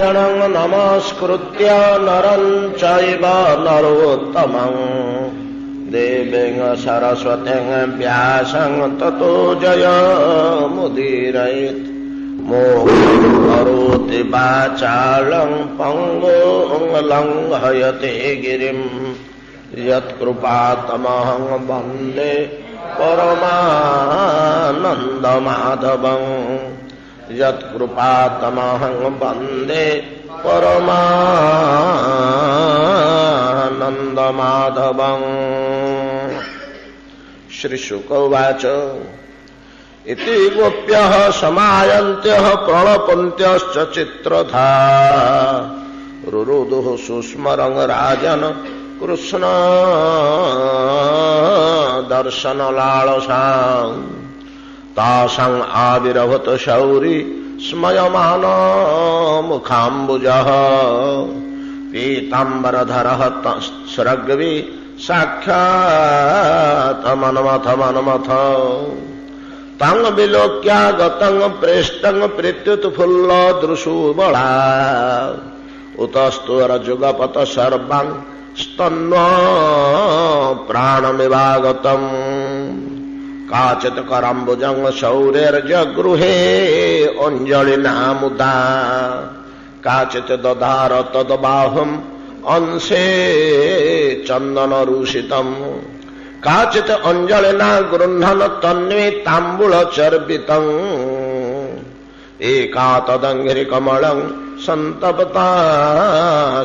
नमस्कृत्य नरं चैव नरोत्तमं देवीं सरस्वतीं व्यासं ततो जयमुदीरयेत् मोक्षं करोति वाचालं पङ्गुं लङ्घयते गिरिं यत्कृपातमहं वन्दे परमानन्दमाधवं यत्कृपातमहं वन्दे परमानन्दमाधवं। श्रीशुक उवाच इति गोप्यः समायन्त्यः प्रणपन्त्यश्च चित्रधा रुरुदुः सुस्मरं राजन् कृष्ण दर्शनलालसाम् तासां आविरभत शौरी स्मयमान मुखाम्बुजः पीताम्बरधरः स्रग्वी साक्षात् मन्मथ तं विलोक्यागतं प्रेष्टं प्रीत्युत्फुल्लदृशुबला उतस्तु रजुगपत सर्वं स्तन्वा प्राणमिवागतम् काचित् कराम्बुजं शौर्यर्जगृहे अञ्जलिना मुदा काचित् दधार तद्बाहुम् अंशे चन्दनरूषितम् काचित् अञ्जलिना गृह्णन् तन्मे ताम्बूलचर्वितम् एका तदङ्घ्रिकमलं सन्तप्ता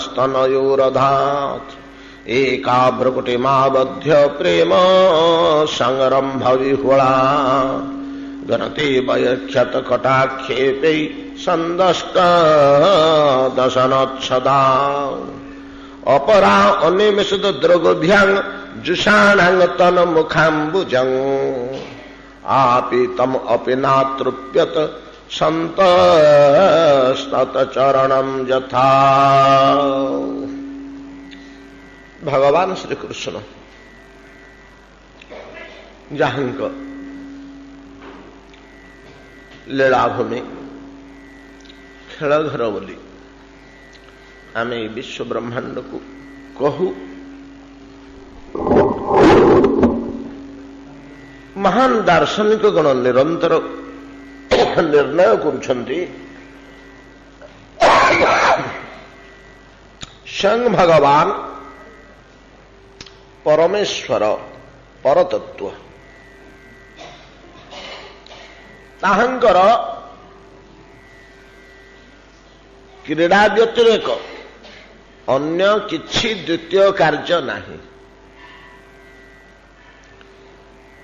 स्तनयोरधात् एका भ्रुकुटिमाबध्य प्रेम संरम्भ विहुला गणति वयक्षत कटाक्षेपै संदष्ट दशनच्छदा अपरा अनिमिषद द्रगभ्यां जुषाणां तन मुखाम्बुजं आपीतम अपि नातृप्यत सन्तस्तत चरणं यथा। भगवान श्री कृष्ण जहांक लीलाभूमि खेलघर बोली आम विश्व ब्रह्मांड को कहू महान दार्शनिक गण निरंतर निर्णय करुछन्ति स्वयं भगवान परमेश्वर परतत्व ताहांकर क्रीड़ा व्यतिरेक अन्य किछि द्वितीय कार्य नहीं।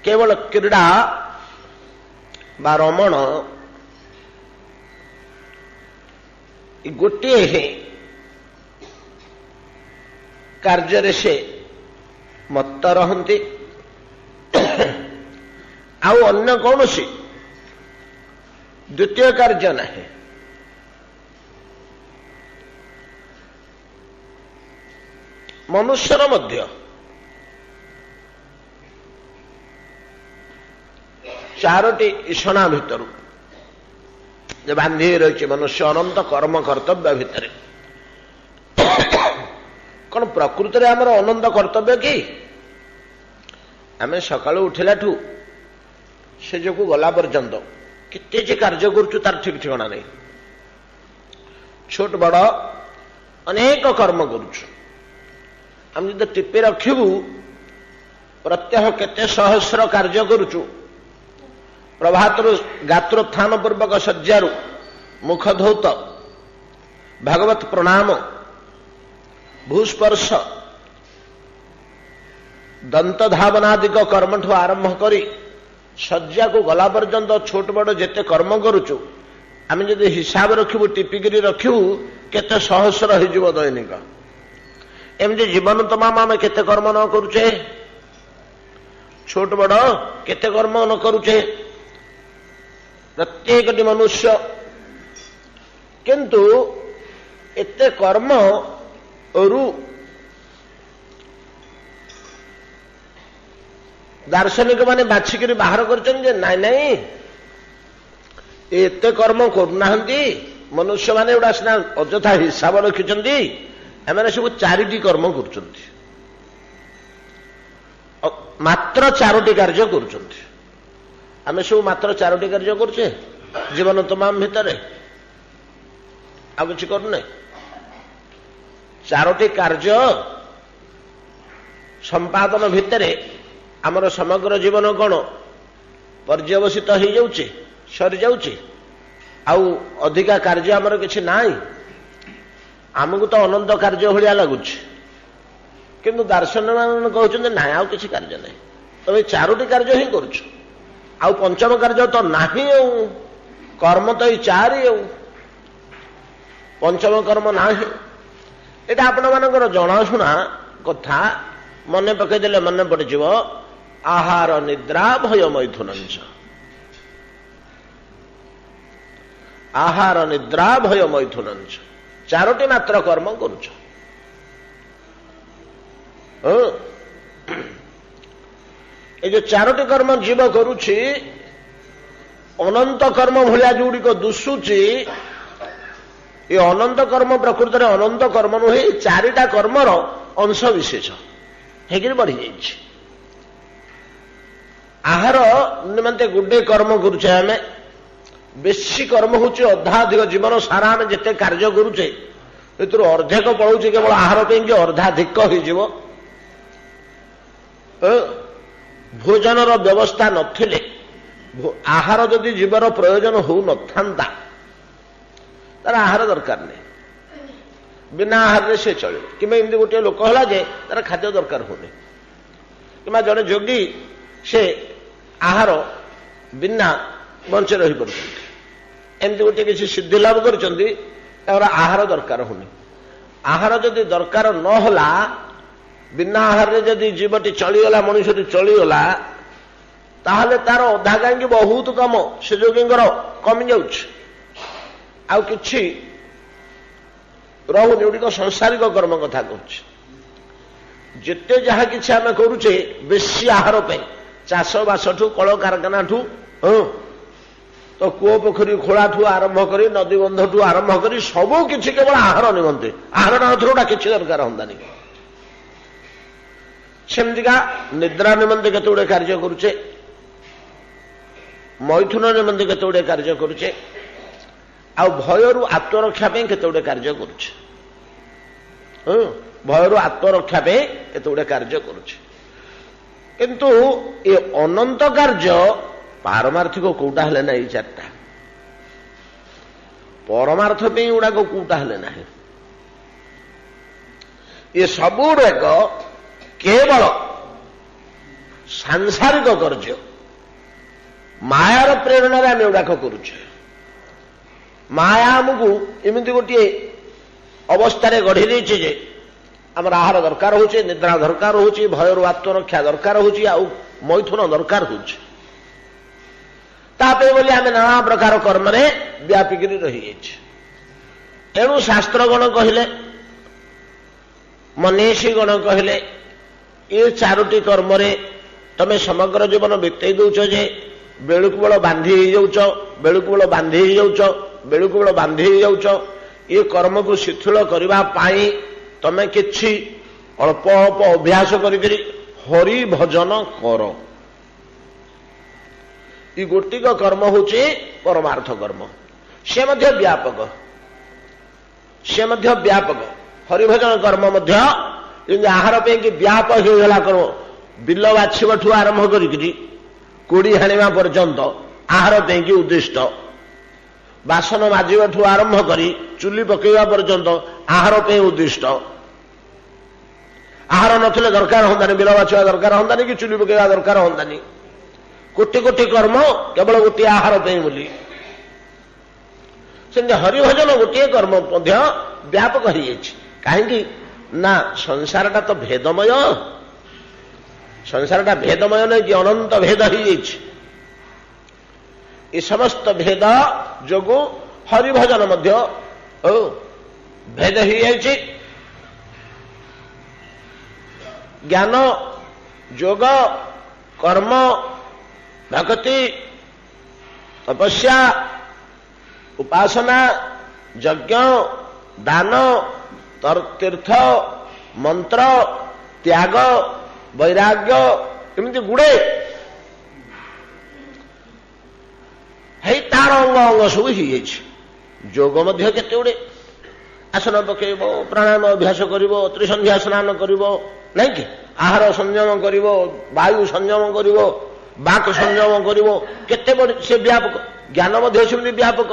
केवल क्रीड़ा बा रमण गोटे ही कार्य से मत्त रहंती आउ अन्य कौन सी द्वितीय कार्य नहीं। मनुष्यर मध्य चारोटी ईषणा भितर जो बांधी रही मनुष्य अनंत कर्म कर्तव्य भितर कौन प्रकृति में आमर अनंत कर्तव्य कि आम सकाळु उठिला ठू से जो गला पर्यंत केते जे कार्य करूँ तार ठीक ठिकाना नहीं। छोट बड़ अनेक कर्म करूँ आम जो टिपे रखू प्रत्यह केते सहस्र कार्य करूँ प्रभात गात्रोत्थान पूर्वक सज्जारू मुख धौत भागवत प्रणाम भूस्पर्श दंत धावनादिक कर्म ठू आरंभ करी शज्या को गला पर्यंत छोट बड़ जेते कर्म करूचु आम जदि हिसाब रखू टिपिकी रखू केते सहस्र हो दैनिक एमती जीवन तमाम आम केते कर्म न करुचे छोट बड़ केते कर्म न करुचे प्रत्येक मनुष्य किंतु एते कर्म रु दार्शनिक माने बाछिक बाहर कर नाई एते कर्म करना ମନୁଷ୍ୟ ମାନେ ଏଗୁଡ଼ା ସିନା ଅଯଥା ହିସାବ ରଖିଛନ୍ତି, ଏମାନେ ସବୁ 4ଟି କର୍ମ କରୁଛନ୍ତି, ମାତ୍ର 4ଟି କାର୍ଯ୍ୟ କରୁଛନ୍ତି। ଆମେ ସବୁ ମାତ୍ର 4ଟି କାର୍ଯ୍ୟ କରୁଛେ ଜୀବନ ତମାମ ଭିତରେ, ଆଉ କିଛି କରୁନେ। 4ଟି କାର୍ଯ୍ୟ ସମ୍ପାଦନ ଭିତରେ ଆମର ସମଗ୍ର ଜୀବନ କ'ଣ ପର୍ଯ୍ୟବସିତ ହେଇଯାଉଛି, ସରିଯାଉଛି। ଆଉ ଅଧିକା କାର୍ଯ୍ୟ ଆମର କିଛି ନାହିଁ। ଆମକୁ ତ ଅନନ୍ତ କାର୍ଯ୍ୟ ଭଳିଆ ଲାଗୁଛି, କିନ୍ତୁ ଦାର୍ଶନିକମାନେ କହୁଛନ୍ତି ନାଇଁ, ଆଉ କିଛି କାର୍ଯ୍ୟ ନାହିଁ, ତମେ 4ଟି କାର୍ଯ୍ୟ ହିଁ କରୁଛ, ଆଉ ପଞ୍ଚମ କାର୍ଯ୍ୟ ତ ନାହିଁ। ଆଉ କର୍ମ ତ ଏଇ 4 ଆଉ ପଞ୍ଚମ କର୍ମ ନାହିଁ। ଏଇଟା ଆପଣମାନଙ୍କର ଜଣାଶୁଣା କଥା, ମନେ ପକେଇଦେଲେ ମନେ ପଡ଼ିଯିବ। ଆହାର ନିଦ୍ରା ଭୟ ମୈଥୁନଞ୍ଚ, ଆହାର ନିଦ୍ରା ଭୟ ମୈଥୁନଞ୍ଚ, 4ଟି ମାତ୍ର କର୍ମ କରୁଛ। ଏ ଯୋଉ 4ଟି କର୍ମ ଜୀବ କରୁଛି, ଅନନ୍ତ କର୍ମ ଭଳିଆ ଯୋଉଗୁଡ଼ିକ ଦୁଶୁଛି, ଏ ଅନନ୍ତ କର୍ମ ପ୍ରକୃତରେ ଅନନ୍ତ କର୍ମ ନୁହେଁ, 4ଟା କର୍ମର ଅଂଶ ବିଶେଷ ହେଇକିରି ବଢିଯାଇଛି। ଆହାର ନିମନ୍ତେ ଗୋଟିଏ କର୍ମ କରୁଛେ ଆମେ, ବେଶୀ କର୍ମ ହଉଛି ଅର୍ଦ୍ଧାଧିକ। ଜୀବନ ସାରା ଆମେ ଯେତେ କାର୍ଯ୍ୟ କରୁଛେ ଏଥିରୁ ଅର୍ଦ୍ଧେକ ପଳଉଛି କେବଳ ଆହାର ପାଇଁ, କି ଅର୍ଦ୍ଧାଧିକ ହେଇଯିବ। ଭୋଜନର ବ୍ୟବସ୍ଥା ନଥିଲେ, ଆହାର ଯଦି ଜୀବର ପ୍ରୟୋଜନ ହଉନଥାନ୍ତା, ତାର ଆହାର ଦରକାର ନାହିଁ, ବିନା ଆହାରରେ ସେ ଚଳିବ। କିମ୍ବା ଏମିତି ଗୋଟିଏ ଲୋକ ହେଲା ଯେ ତାର ଖାଦ୍ୟ ଦରକାର ହଉନି, କିମ୍ବା ଜଣେ ଯୋଗୀ ସେ ଆହାର ବିନା ବଞ୍ଚି ରହିପାରୁଛନ୍ତି, ଏମିତି ଗୋଟିଏ କିଛି ସିଦ୍ଧି ଲାଭ କରିଛନ୍ତି, ତାଙ୍କର ଆହାର ଦରକାର ହଉନି। ଆହାର ଯଦି ଦରକାର ନହେଲା, ବିନା ଆହାରରେ ଯଦି ଜୀବଟି ଚଳିଗଲା, ମଣିଷଟି ଚଳିଗଲା, ତାହେଲେ ତାର ଅଧା କାହିଁକି ବହୁତ କାମ ସେ ଯୋଗୀଙ୍କର କମି ଯାଉଛି, ଆଉ କିଛି ରହୁନି। ଏଗୁଡ଼ିକ ସଂସାରିକ କର୍ମ କଥା କହୁଛି। ଯେତେ ଯାହା କିଛି ଆମେ କରୁଛେ ବେଶୀ ଆହାର ପାଇଁ, ଚାଷବାସଠୁ କଳକାରଖାନାଠୁ, ତ କୂଅ ପୋଖରୀ ଖୋଳାଠୁ ଆରମ୍ଭ କରି ନଦୀ ବନ୍ଧଠୁ ଆରମ୍ଭ କରି ସବୁ କିଛି କେବଳ ଆହାର ନିମନ୍ତେ। ଆହାର ନଥିଲେ ଗୋଟା କିଛି ଦରକାର ହୁଅନ୍ତାନି। ସେମିତିକା ନିଦ୍ରା ନିମନ୍ତେ କେତେ ଗୁଡ଼ିଏ କାର୍ଯ୍ୟ କରୁଛେ, ମୈଥୁନ ନିମନ୍ତେ କେତେ ଗୁଡ଼ିଏ କାର୍ଯ୍ୟ କରୁଛେ, ଆଉ ଭୟରୁ ଆତ୍ମରକ୍ଷା ପାଇଁ କେତେ ଗୁଡ଼ିଏ କାର୍ଯ୍ୟ କରୁଛେ। ଭୟରୁ ଆତ୍ମରକ୍ଷା ପାଇଁ କେତେ ଗୁଡ଼ିଏ କାର୍ଯ୍ୟ କରୁଛେ। କିନ୍ତୁ ଏ ଅନନ୍ତ କାର୍ଯ୍ୟ ପାରମାର୍ଥିକ କୋଉଟା ହେଲେ ନାହିଁ। 4ଟା ପରମାର୍ଥ ପାଇଁ ଗୁଡାକ କୋଉଟା ହେଲେ ନାହିଁ। ଏ ସବୁଗୁଡାକ କେବଳ ସାଂସାରିକ କାର୍ଯ୍ୟ, ମାୟାର ପ୍ରେରଣାରେ ଆମେ ଏଗୁଡାକ କରୁଛେ। ମାୟା ଆମକୁ ଏମିତି ଗୋଟିଏ ଅବସ୍ଥାରେ ଗଢି ଦେଇଛି ଯେ ଆମର ଆହାର ଦରକାର ହଉଛି, ନିଦ୍ରା ଦରକାର ହଉଛି, ଭୟରୁ ଆତ୍ମରକ୍ଷା ଦରକାର ହଉଛି, ଆଉ ମୈଥୁନ ଦରକାର ହଉଛି। ତାପରେ ବୋଲି ଆମେ ନାନା ପ୍ରକାର କର୍ମରେ ବ୍ୟାପିକିରି ରହିଯାଇଛି। ତେଣୁ ଶାସ୍ତ୍ରଗଣ କହିଲେ, ମନୀଷୀ ଗଣ କହିଲେ, ଏ 4ଟି କର୍ମରେ ତମେ ସମଗ୍ର ଜୀବନ ବିତେଇ ଦଉଛ ଯେ ବେଳୁକୁ ବେଳ ବାନ୍ଧି ହେଇଯାଉଛ, ବେଳୁକୁ ବେଳ ବାନ୍ଧି ହେଇଯାଉଛ, ବେଳୁକୁ ବେଳ ବାନ୍ଧି ହେଇଯାଉଛ। ଏ କର୍ମକୁ ଶିଥିଳ କରିବା ପାଇଁ ତମେ କିଛି ଅଳ୍ପ ଅଳ୍ପ ଅଭ୍ୟାସ କରିକିରି ହରି ଭଜନ କର। ଏ ଗୋଟିକ କର୍ମ ହଉଛି ପରମାର୍ଥ କର୍ମ। ସେ ମଧ୍ୟ ବ୍ୟାପକ, ସେ ମଧ୍ୟ ବ୍ୟାପକ। ହରିଭଜନ କର୍ମ ମଧ୍ୟ ଯେମିତି ଆହାର ପାଇଁକି ବ୍ୟାପ ହେଇଗଲା କର୍ମ, ବିଲ ବାଛିବାଠୁ ଆରମ୍ଭ କରିକିରି କୋଡ଼ି ହାଣିବା ପର୍ଯ୍ୟନ୍ତ ଆହାର ପାଇଁକି ଉଦ୍ଦିଷ୍ଟ, ବାସନ ମାଜିବାଠୁ ଆରମ୍ଭ କରି ଚୁଲି ପକେଇବା ପର୍ଯ୍ୟନ୍ତ ଆହାର ପାଇଁ ଉଦ୍ଦିଷ୍ଟ। ଆହାର ନଥିଲେ ଦରକାର ହୁଅନ୍ତାନି, ବିଲ ବାଛିବା ଦରକାର ହୁଅନ୍ତାନି, କି ଚୁଲି ପକେଇବା ଦରକାର ହୁଅନ୍ତାନି। କୋଟି କୋଟି କର୍ମ କେବଳ ଗୋଟିଏ ଆହାର ପାଇଁ ବୋଲି। ସେମିତି ହରିଭଜନ ଗୋଟିଏ କର୍ମ ମଧ୍ୟ ବ୍ୟାପକ ହେଇଯାଇଛି। କାହିଁକି ନା ସଂସାରଟା ତ ଭେଦମୟ, ସଂସାରଟା ଭେଦମୟ ନୁହେଁ କି ଅନନ୍ତ ଭେଦ ହେଇଯାଇଛି। ଏ ସମସ୍ତ ଭେଦ ଯୋଗୁଁ ହରିଭଜନ ମଧ୍ୟ ଭେଦ ହେଇଯାଇଛି। ଜ୍ଞାନ, ଯୋଗ, କର୍ମ, ଭକ୍ତି, ତପସ୍ୟା, ଉପାସନା ଯଜ୍ଞ, ଦାନ, ତୀର୍ଥ, ମନ୍ତ୍ର, ତ୍ୟାଗ, ବୈରାଗ୍ୟ, ଏମିତି ଗୁଡେ ହେଇ ତାର ଅଙ୍ଗ ଅଙ୍ଗ ସବୁ ହେଇଯାଇଛି। ଯୋଗ ମଧ୍ୟ କେତେ ଗୁଡେ, ଆସନ ପକେଇବ, ପ୍ରାଣାୟାମ ଅଭ୍ୟାସ କରିବ, ତ୍ରିସନ୍ଧ୍ୟା ସ୍ନାନ କରିବ, ନାଇଁ କି, ଆହାର ସଂଯମ କରିବ, ବାୟୁ ସଂଯମ କରିବ, ବାକ୍ ସଂଯମ କରିବ, କେତେ ବଡ ସେ ବ୍ୟାପକ। ଜ୍ଞାନ ମଧ୍ୟ ସେମିତି ବ୍ୟାପକ,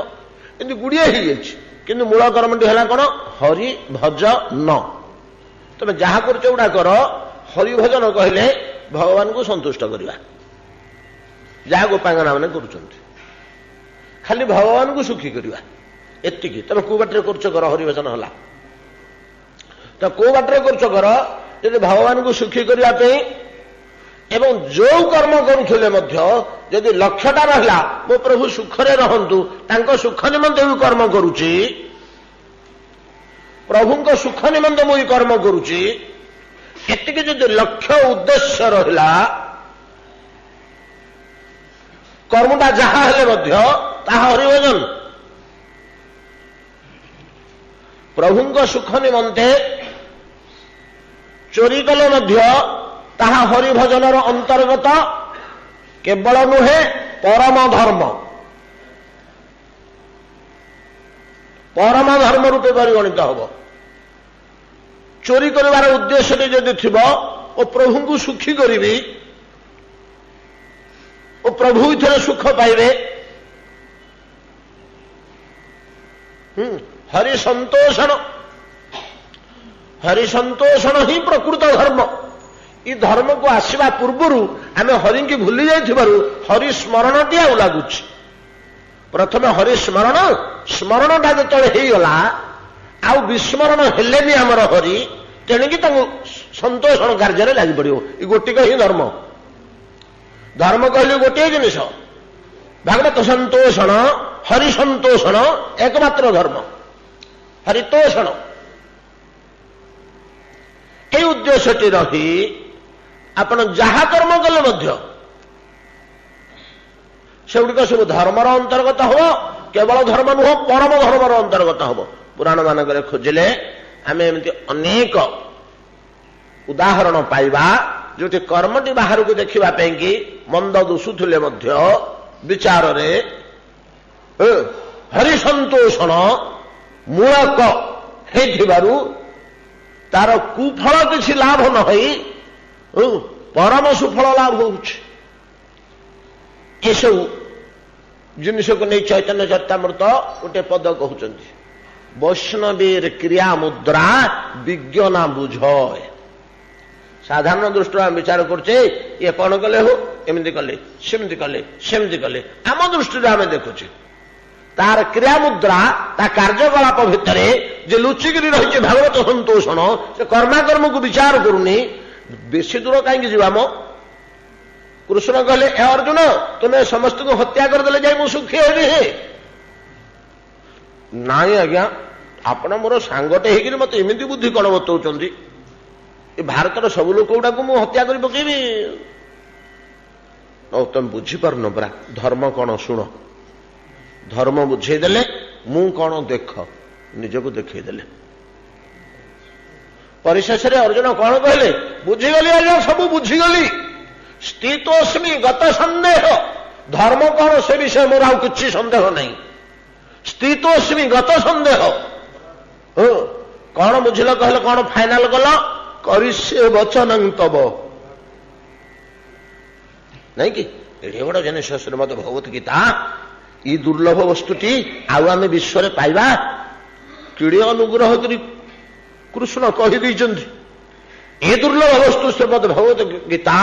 କିନ୍ତୁ ଗୁଡ଼ିଏ ହେଇଯାଇଛି। କିନ୍ତୁ ମୂଳ କର୍ମଟି ହେଲା କଣ? ହରି ଭଜନ। ତମେ ଯାହା କରୁଛ ଗୁଡା କର, ହରିଭଜନ କହିଲେ ଭଗବାନଙ୍କୁ ସନ୍ତୁଷ୍ଟ କରିବା। ଯାହା ଗୋପାଙ୍ଗନା ମାନେ କରୁଛନ୍ତି, ଖାଲି ଭଗବାନଙ୍କୁ ସୁଖୀ କରିବା, ଏତିକି। ତମେ କୋଉ ବାଟରେ କରୁଛ କର, ହରିଭଜନ ହେଲା। ତ କୋଉ ବାଟରେ କରୁଛ କର, ଯଦି ଭଗବାନଙ୍କୁ ସୁଖୀ କରିବା ପାଇଁ, ଏବଂ ଯୋଉ କର୍ମ କରୁଥିଲେ ମଧ୍ୟ ଯଦି ଲକ୍ଷ୍ୟଟା ରହିଲା ମୋ ପ୍ରଭୁ ସୁଖରେ ରହନ୍ତୁ, ତାଙ୍କ ସୁଖ ନିମନ୍ତେ ମୁଁ କର୍ମ କରୁଛି, ପ୍ରଭୁଙ୍କ ସୁଖ ନିମନ୍ତେ ମୁଁ କର୍ମ କରୁଛି, ଏତିକି ଯଦି ଲକ୍ଷ୍ୟ ଉଦ୍ଦେଶ୍ୟ ରହିଲା, କର୍ମଟା ଯାହା ହେଲେ ମଧ୍ୟ ତାହା ହରିଭଜନ। ପ୍ରଭୁଙ୍କ ସୁଖ ନିମନ୍ତେ ଚୋରି କଲେ ମଧ୍ୟ ତାହା ହରିଭଜନର ଅନ୍ତର୍ଗତ, କେବଳ ନୁହେଁ ପରମ ଧର୍ମ, ପରମ ଧର୍ମ ରୂପେ ପରିଗଣିତ ହେବ। ଚୋରି କରିବାର ଉଦ୍ଦେଶ୍ୟଟି ଯଦି ଥିବ ଓ ପ୍ରଭୁଙ୍କୁ ସୁଖୀ କରିବି ଓ ପ୍ରଭୁ ଏଥିରେ ସୁଖ ପାଇବେ, ହରି ସନ୍ତୋଷଣ, ହରି ସନ୍ତୋଷଣ ହିଁ ପ୍ରକୃତ ଧର୍ମ। ଏ ଧର୍ମକୁ ଆସିବା ପୂର୍ବରୁ ଆମେ ହରିଙ୍କୁ ଭୁଲି ଯାଇଥିବାରୁ ହରି ସ୍ମରଣଟି ଆଉ ଲାଗୁଛି। ପ୍ରଥମେ ହରି ସ୍ମରଣ, ସ୍ମରଣଟା ଯେତେବେଳେ ହେଇଗଲା ଆଉ ବିସ୍ମରଣ ହେଲେନି ଆମର ହରି, ତେଣିକି ତାଙ୍କୁ ସନ୍ତୋଷଣ କାର୍ଯ୍ୟରେ ଲାଗି ପଡିବ। ଏ ଗୋଟିକ ହିଁ ଧର୍ମ। ଧର୍ମ କହିଲେ ଗୋଟିଏ ଜିନିଷ, ଭାଗବତ ସନ୍ତୋଷଣ, ହରି ସନ୍ତୋଷଣ ଏକମାତ୍ର ଧର୍ମ। ହରିତୋଷଣ, এই ଉଦ୍ଦେଶ୍ୟଟି ରହି ଆପଣ ଯାହା କର୍ମ କଲେ ମଧ୍ୟ ସେଗୁଡ଼ିକ ସବୁ ଧର୍ମର ଅନ୍ତର୍ଗତ ହେବ। କେବଳ ଧର୍ମ ନୁହଁ, ପରମ ଧର୍ମର ଅନ୍ତର୍ଗତ ହେବ। ପୁରାଣ ମାନଙ୍କରେ ଖୋଜିଲେ ଆମେ ଏମିତି ଅନେକ ଉଦାହରଣ ପାଇବା, ଯୋଉଠି କର୍ମଟି ବାହାରକୁ ଦେଖିବା ପାଇଁ କି ମନ୍ଦ ଦୁଷୁଥିଲେ ମଧ୍ୟ ବିଚାରରେ ହରିସନ୍ତୋଷଣ ମୂଳକ ହେଇଥିବାରୁ ତାର କୁଫଳ କିଛି ଲାଭ ନ ହୋଇ ପରମ ସୁଫଳ ଲାଭ ହେଉଛି। ଏସବୁ ଜିନିଷକୁ ନେଇ ଚୈତନ୍ୟ ଚରିତାମୃତ ଗୋଟେ ପଦ କହୁଛନ୍ତି, ବୈଷ୍ଣବୀର କ୍ରିୟା ମୁଦ୍ରା ବିଜ୍ଞ ନା ବୁଝ। ସାଧାରଣ ଦୃଷ୍ଟିରୁ ଆମେ ବିଚାର କରୁଛେ, ଇଏ କଣ କଲେ ହୋ, ଏମିତି କଲେ, ସେମିତି କଲେ, ସେମିତି କଲେ, ଆମ ଦୃଷ୍ଟିରୁ ଆମେ ଦେଖୁଛେ। ତାର କ୍ରିୟା ମୁଦ୍ରା, ତା କାର୍ଯ୍ୟକଳାପ ଭିତରେ ଯେ ଲୁଚିକିରି ରହିଛି ଭାଗବତ ସନ୍ତୋଷଣ, ସେ କର୍ମାକର୍ମକୁ ବିଚାର କରୁନି। ବେଶୀ ଦୂର କାହିଁକି ଯିବା ମ? କୃଷ୍ଣ କହିଲେ, ଏ ଅର୍ଜୁନ, ତୁମେ ସମସ୍ତଙ୍କୁ ହତ୍ୟା କରିଦେଲେ ଯାଇ ମୁଁ ସୁଖୀ ହେବି? ନାଇଁ ଆଜ୍ଞା, ଆପଣ ମୋର ସାଙ୍ଗଟେ ହେଇକିରି ମତେ ଏମିତି ବୁଦ୍ଧି କଣ ବତଉଛନ୍ତି? ଏ ଭାରତର ସବୁ ଲୋକ ଗୁଡାକୁ ମୁଁ ହତ୍ୟା କରି ପକେଇବି? ତମେ ବୁଝିପାରୁନ ପରା, ଧର୍ମ କଣ ଶୁଣ। ଧର୍ମ ବୁଝେଇଦେଲେ, ମୁଁ କଣ ଦେଖ, ନିଜକୁ ଦେଖେଇଦେଲେ। ପରିଶେଷରେ ଅର୍ଜୁନ କଣ କହିଲେ? ବୁଝିଗଲି ଆଜ୍ଞା, ସବୁ ବୁଝିଗଲି। ସ୍ଥିତୋସ୍ମି ଗତ ସନ୍ଦେହ। ଧର୍ମ କଣ ସେ ବିଷୟ ମୋର ଆଉ କିଛି ସନ୍ଦେହ ନାହିଁ। ସ୍ଥିତୋସ୍ମି ଗତ ସନ୍ଦେହ। କଣ ବୁଝିଲ କହିଲେ, କଣ ଫାଇନାଲ କଲ? କରିଷ୍ୟେ ବଚନଂ ତବ। ନାଇଁ କି, ଏଡ଼େ ବଡ଼ ଜିନିଷ ଶ୍ରୀମଦ୍ ଭଗବତ ଗୀତା। ଇ ଦୁର୍ଲଭ ବସ୍ତୁଟି ଆଉ ଆମେ ବିଶ୍ୱରେ ପାଇବା? କିଡେ ଅନୁଗ୍ରହ କରି କୃଷ୍ଣ କହିଦେଇଛନ୍ତି। ଏ ଦୁର୍ଲଭ ବସ୍ତୁ ଶ୍ରୀମଦ୍ ଭଗବତ ଗୀତା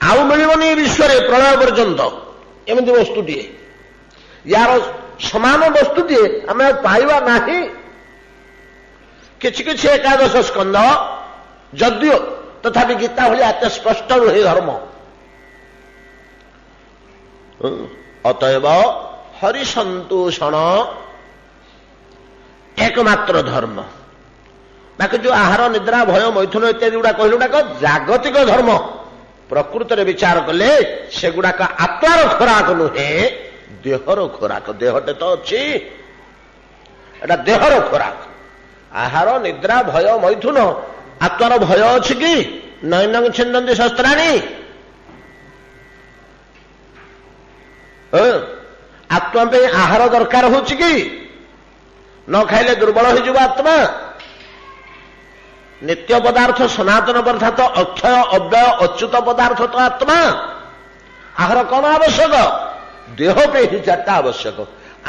ଆଉ ମିଳିବନି ଏ ବିଶ୍ୱରେ ପ୍ରଳୟ ପର୍ଯ୍ୟନ୍ତ। ଏମିତି ବସ୍ତୁଟିଏ, ୟାର ସମାନ ବସ୍ତୁଟିଏ ଆମେ ଆଉ ପାଇବା ନାହିଁ। କିଛି କିଛି ଏକାଦଶ ସ୍କନ୍ଧ ଯଦିଓ, ତଥାପି ଗୀତା ଭଳିଆ ଏତେ ସ୍ପଷ୍ଟ ନୁହେଁ ଧର୍ମ। ଅତଏବ ହରିସନ୍ତୋଷଣ ଏକମାତ୍ର ଧର୍ମ। ବାକି ଯୋଉ ଆହାର ନିଦ୍ରା ଭୟ ମୈଥୁନ ଇତ୍ୟାଦି ଗୁଡା କହିଲେ, ଗୁଡାକ ଜାଗତିକ ଧର୍ମ। ପ୍ରକୃତରେ ବିଚାର କଲେ ସେଗୁଡାକ ଆତ୍ମାର ଖୋରାକ ନୁହେଁ, ଦେହର ଖୋରାକ। ଦେହଟେ ତ ଅଛି, ଏଟା ଦେହର ଖୋରାକ। ଆହାର ନିଦ୍ରା ଭୟ ମୈଥୁନ, ଆତ୍ମାର ଭୟ ଅଛି କି? ନୈନ ଛିନ୍ଦନ୍ତି ଶସ୍ତ୍ରାଣୀ। ଆତ୍ମା ପାଇଁ ଆହାର ଦରକାର ହଉଛି କି? ନ ଖାଇଲେ ଦୁର୍ବଳ ହେଇଯିବ ଆତ୍ମା। ନିତ୍ୟ ପଦାର୍ଥ ସନାତନ ପଦାର୍ଥ ଅକ୍ଷୟ ଅବ୍ୟୟ ଅଚ୍ୟୁତ ପଦାର୍ଥ ତ ଆତ୍ମା। ଆହାର କଣ ଆବଶ୍ୟକ? ଦେହ ପାଇଁ ହିଁ ଚାରିଟା ଆବଶ୍ୟକ।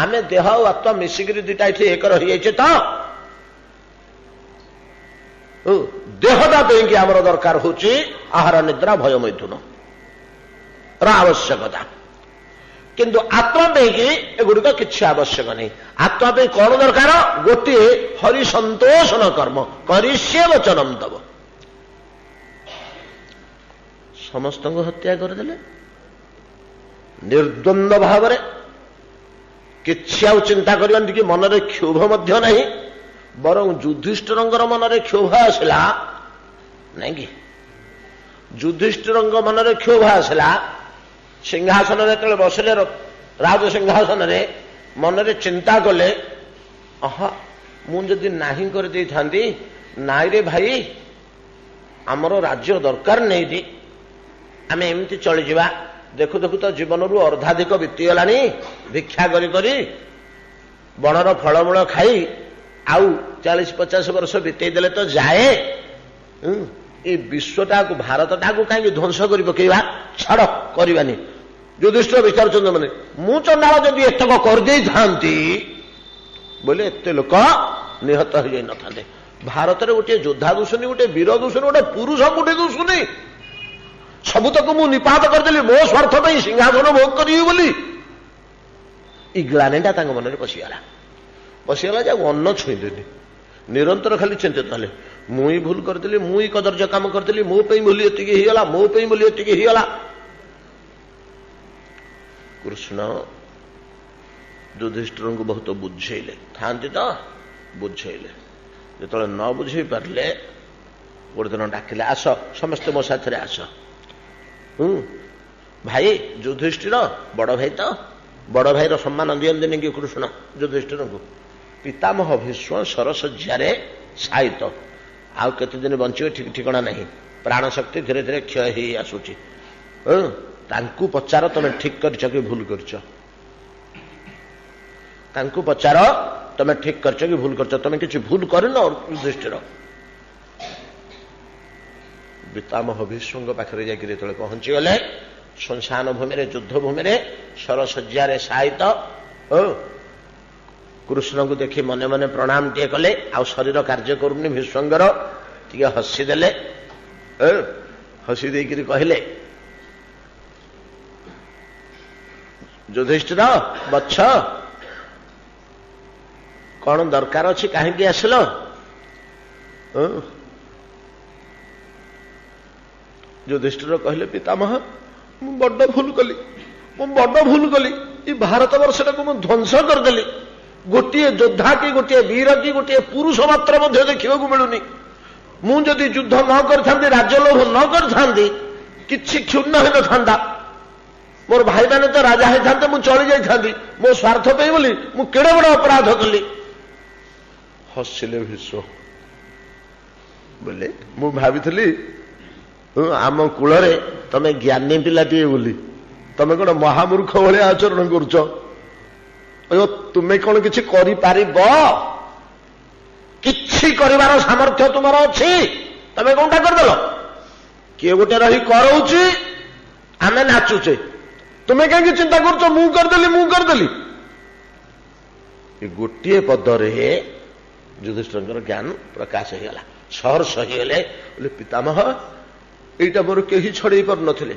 ଆମେ ଦେହ ଆଉ ଆତ୍ମା ମିଶିକିରି ଦୁଇଟା ଏଠି ଏକ ରହିଯାଇଛେ ତ। ଦେହଟା ପାଇଁକି ଆମର ଦରକାର ହଉଛି ଆହାର ନିଦ୍ରା ଭୟ ମୈଥୁନ ର ଆବଶ୍ୟକତା। କିନ୍ତୁ ଆତ୍ମା ପାଇଁକି ଏଗୁଡ଼ିକ କିଛି ଆବଶ୍ୟକ ନାହିଁ। ଆତ୍ମା ପାଇଁ କଣ ଦରକାର? ଗୋଟିଏ ହରି ସନ୍ତୋଷଣ କର୍ମ କରିଷ୍ୟେ ବଚନମ୍ ତବ। ସମସ୍ତଙ୍କୁ ହତ୍ୟା କରିଦେଲେ ନିର୍ଦ୍ୱନ୍ଦ ଭାବରେ, କିଛି ଆଉ ଚିନ୍ତା କରିବାନି, ଟିକେ ମନରେ କ୍ଷୋଭ ମଧ୍ୟ ନାହିଁ। ବରଂ ଯୁଧିଷ୍ଠିରଙ୍କର ମନରେ କ୍ଷୋଭ ଆସିଲା, ନାଇଁ କି? ଯୁଧିଷ୍ଠିରଙ୍କ ମନରେ କ୍ଷୋଭ ଆସିଲା। ସିଂହାସନରେ ଯେତେବେଳେ ବସିଲେ, ରାଜ ସିଂହାସନରେ, ମନରେ ଚିନ୍ତା କଲେ, ମୁଁ ଯଦି ନାହିଁ କରିଦେଇଥାନ୍ତି, ନାଇଁରେ ଭାଇ ଆମର ରାଜ୍ୟ ଦରକାର ନେଇଛି, ଆମେ ଏମିତି ଚଳିଯିବା। ଦେଖୁ ଦେଖୁ ତ ଜୀବନରୁ ଅର୍ଦ୍ଧାଧିକ ବିତିଗଲାଣି। ଭିକ୍ଷା କରି କରି ବଣର ଫଳମୂଳ ଖାଇ ଆଉ 40-50 ବର୍ଷ ବିତେଇ ଦେଲେ ତ ଯାଏ। ଏ ବିଶ୍ୱଟାକୁ, ଭାରତଟାକୁ କାହିଁକି ଧ୍ୱଂସ କରି ପକେଇବା? ଛାଡ଼, କରିବାନି। ଯୁଧିଷ୍ଠିର ବିଚାରୁଛନ୍ତି, ମାନେ ମୁଁ ଚଣ୍ଡାଳ ଯଦି ଏତକ କରିଦେଇଥାନ୍ତି ବୋଲେ ଏତେ ଲୋକ ନିହତ ହୋଇଯାଇନଥାନ୍ତେ। ଭାରତରେ ଗୋଟିଏ ଯୋଦ୍ଧା ଦୂଷୁନି, ଗୋଟିଏ ବୀର ଦୂଷୁନି, ଗୋଟିଏ ପୁରୁଷ କୋଟି ଦୂଷୁନି। ସବୁତକ ମୁଁ ନିପାତ କରିଦେଲି ମୋ ସ୍ୱାର୍ଥ ପାଇଁ, ସିଂହାସନ ଭୋଗ କରିବି ବୋଲି। ଏ ଗ୍ଲାନିଟା ତାଙ୍କ ମନରେ ପଶିଗଲା। ପଶିଗଲା ଯେ ଅନ୍ନ ଛୁଇଁଦେଲି। ନିରନ୍ତର ଖାଲି ଚିନ୍ତିତ ହେଲେ, ମୁଁ ହିଁ ଭୁଲ କରିଦେଲି, ମୁଁ ହିଁ କଦର୍ଯ୍ୟ କାମ କରିଦେଲି, ମୋ ପାଇଁ ବୋଲି ଏତିକି ହେଇଗଲା, ମୋ ପାଇଁ ବୋଲି ଏତିକି ହେଇଗଲା। କୃଷ୍ଣ ଯୁଧିଷ୍ଠିରଙ୍କୁ ବହୁତ ବୁଝେଇଲେ, ଥାନ୍ତି ତ ବୁଝେଇଲେ। ଯେତେବେଳେ ନ ବୁଝେଇ ପାରିଲେ, ଗୋଟେ ଦିନ ଡାକିଲେ, ଆସ ସମସ୍ତେ ମୋ ସାଥିରେ ଆସ। ଭାଇ ଯୁଧିଷ୍ଠିର ବଡ ଭାଇ ତ, ବଡ ଭାଇର ସମ୍ମାନ ଦିଅନ୍ତିନି କି କୃଷ୍ଣ ଯୁଧିଷ୍ଠିରଙ୍କୁ? ପିତାମହ ଭୀଷ୍ମ ସରଶଯ୍ୟାରେ ସାଇତ, ଆଉ କେତେ ଦିନ ବଞ୍ଚିବେ ଠିକ ଠିକଣା ନାହିଁ। ପ୍ରାଣ ଶକ୍ତି ଧୀରେ ଧୀରେ କ୍ଷୟ ହେଇ ଆସୁଛି। ତାଙ୍କୁ ପଚାର, ତମେ ଠିକ କରିଛ କି ଭୁଲ କରିଛ? ତାଙ୍କୁ ପଚାର, ତମେ ଠିକ କରିଛ କି ଭୁଲ କରିଛ? ତମେ କିଛି ଭୁଲ କରିନ ଯୁଧିଷ୍ଠିର? ପିତାମହ ଭୀଷ୍ମଙ୍କ ପାଖରେ ଯାଇକି ଯେତେବେଳେ ପହଞ୍ଚିଗଲେ, ଶ୍ମଶାନ ଭୂମିରେ, ଯୁଦ୍ଧ ଭୂମିରେ, ସରଶଯ୍ୟାରେ ସାଇତ, କୃଷ୍ଣଙ୍କୁ ଦେଖି ମନେ ମନେ ପ୍ରଣାମ ଟିଏ କଲେ। ଆଉ ଶରୀର କାର୍ଯ୍ୟ କରୁନି ଭୀଷ୍ମଙ୍କର। ଟିକେ ହସିଦେଲେ। ହସି ଦେଇକିରି କହିଲେ, ଯୁଧିଷ୍ଠିର ବତ୍ସ, କଣ ଦରକାର ଅଛି? କାହିଁକି ଆସିଲ? ଯୁଧିଷ୍ଠିର କହିଲେ, ପିତାମହ ମୁଁ ବଡ ଭୁଲ କଲି, ମୁଁ ବଡ ଭୁଲ କଲି। ଏ ଭାରତ ବର୍ଷଟାକୁ ମୁଁ ଧ୍ୱଂସ କରିଦେଲି। ଗୋଟିଏ ଯୋଦ୍ଧା କି, ଗୋଟିଏ ବୀର କି, ଗୋଟିଏ ପୁରୁଷ ମାତ୍ର ମଧ୍ୟ ଦେଖିବାକୁ ମିଳୁନି। ମୁଁ ଯଦି ଯୁଦ୍ଧ ନ କରିଥାନ୍ତି, ରାଜ୍ୟଲୋଭ ନ କରିଥାନ୍ତି, କିଛି କ୍ଷୁଣ୍ଣ ହୋଇନଥାନ୍ତା। ମୋର ଭାଇମାନେ ତ ରାଜା ହେଇଥାନ୍ତେ, ମୁଁ ଚଳି ଯାଇଥାନ୍ତି। ମୋ ସ୍ୱାର୍ଥ ପାଇଁ ବୋଲି ମୁଁ କେଡ଼େ ବଡ଼ ଅପରାଧ କଲି। ହସିଲେ ଭୀଷ୍ମ। ବୋଲେ ମୁଁ ଭାବିଥିଲି ଆମ କୂଳରେ ତମେ ଜ୍ଞାନୀ ପିଲାଟିଏ ବୋଲି, ତମେ କଣ ମହାମୂର୍ଖ ଭଳିଆ ଆଚରଣ କରୁଛ? ତୁମେ କଣ କିଛି କରିପାରିବ? କିଛି କରିବାର ସାମର୍ଥ୍ୟ ତୁମର ଅଛି? ତମେ କଣଟା କରିଦେଲ? କିଏ ଗୋଟେ ରହି କରଉଛି, ଆମେ ନାଚୁଛେ। ତୁମେ କାହିଁକି ଚିନ୍ତା କରୁଛ ମୁଁ କରିଦେଲି, ମୁଁ କରିଦେଲି? ଗୋଟିଏ ପଦରେ ଯୁଧିଷ୍ଠିରଙ୍କର ଜ୍ଞାନ ପ୍ରକାଶ ହେଇଗଲା। ସହର୍ଷ ହେଇଗଲେ। ବୋଲେ ପିତାମହ, ଏଇଟା ମୋର କେହି ଛଡେଇ ପାରୁନଥିଲେ।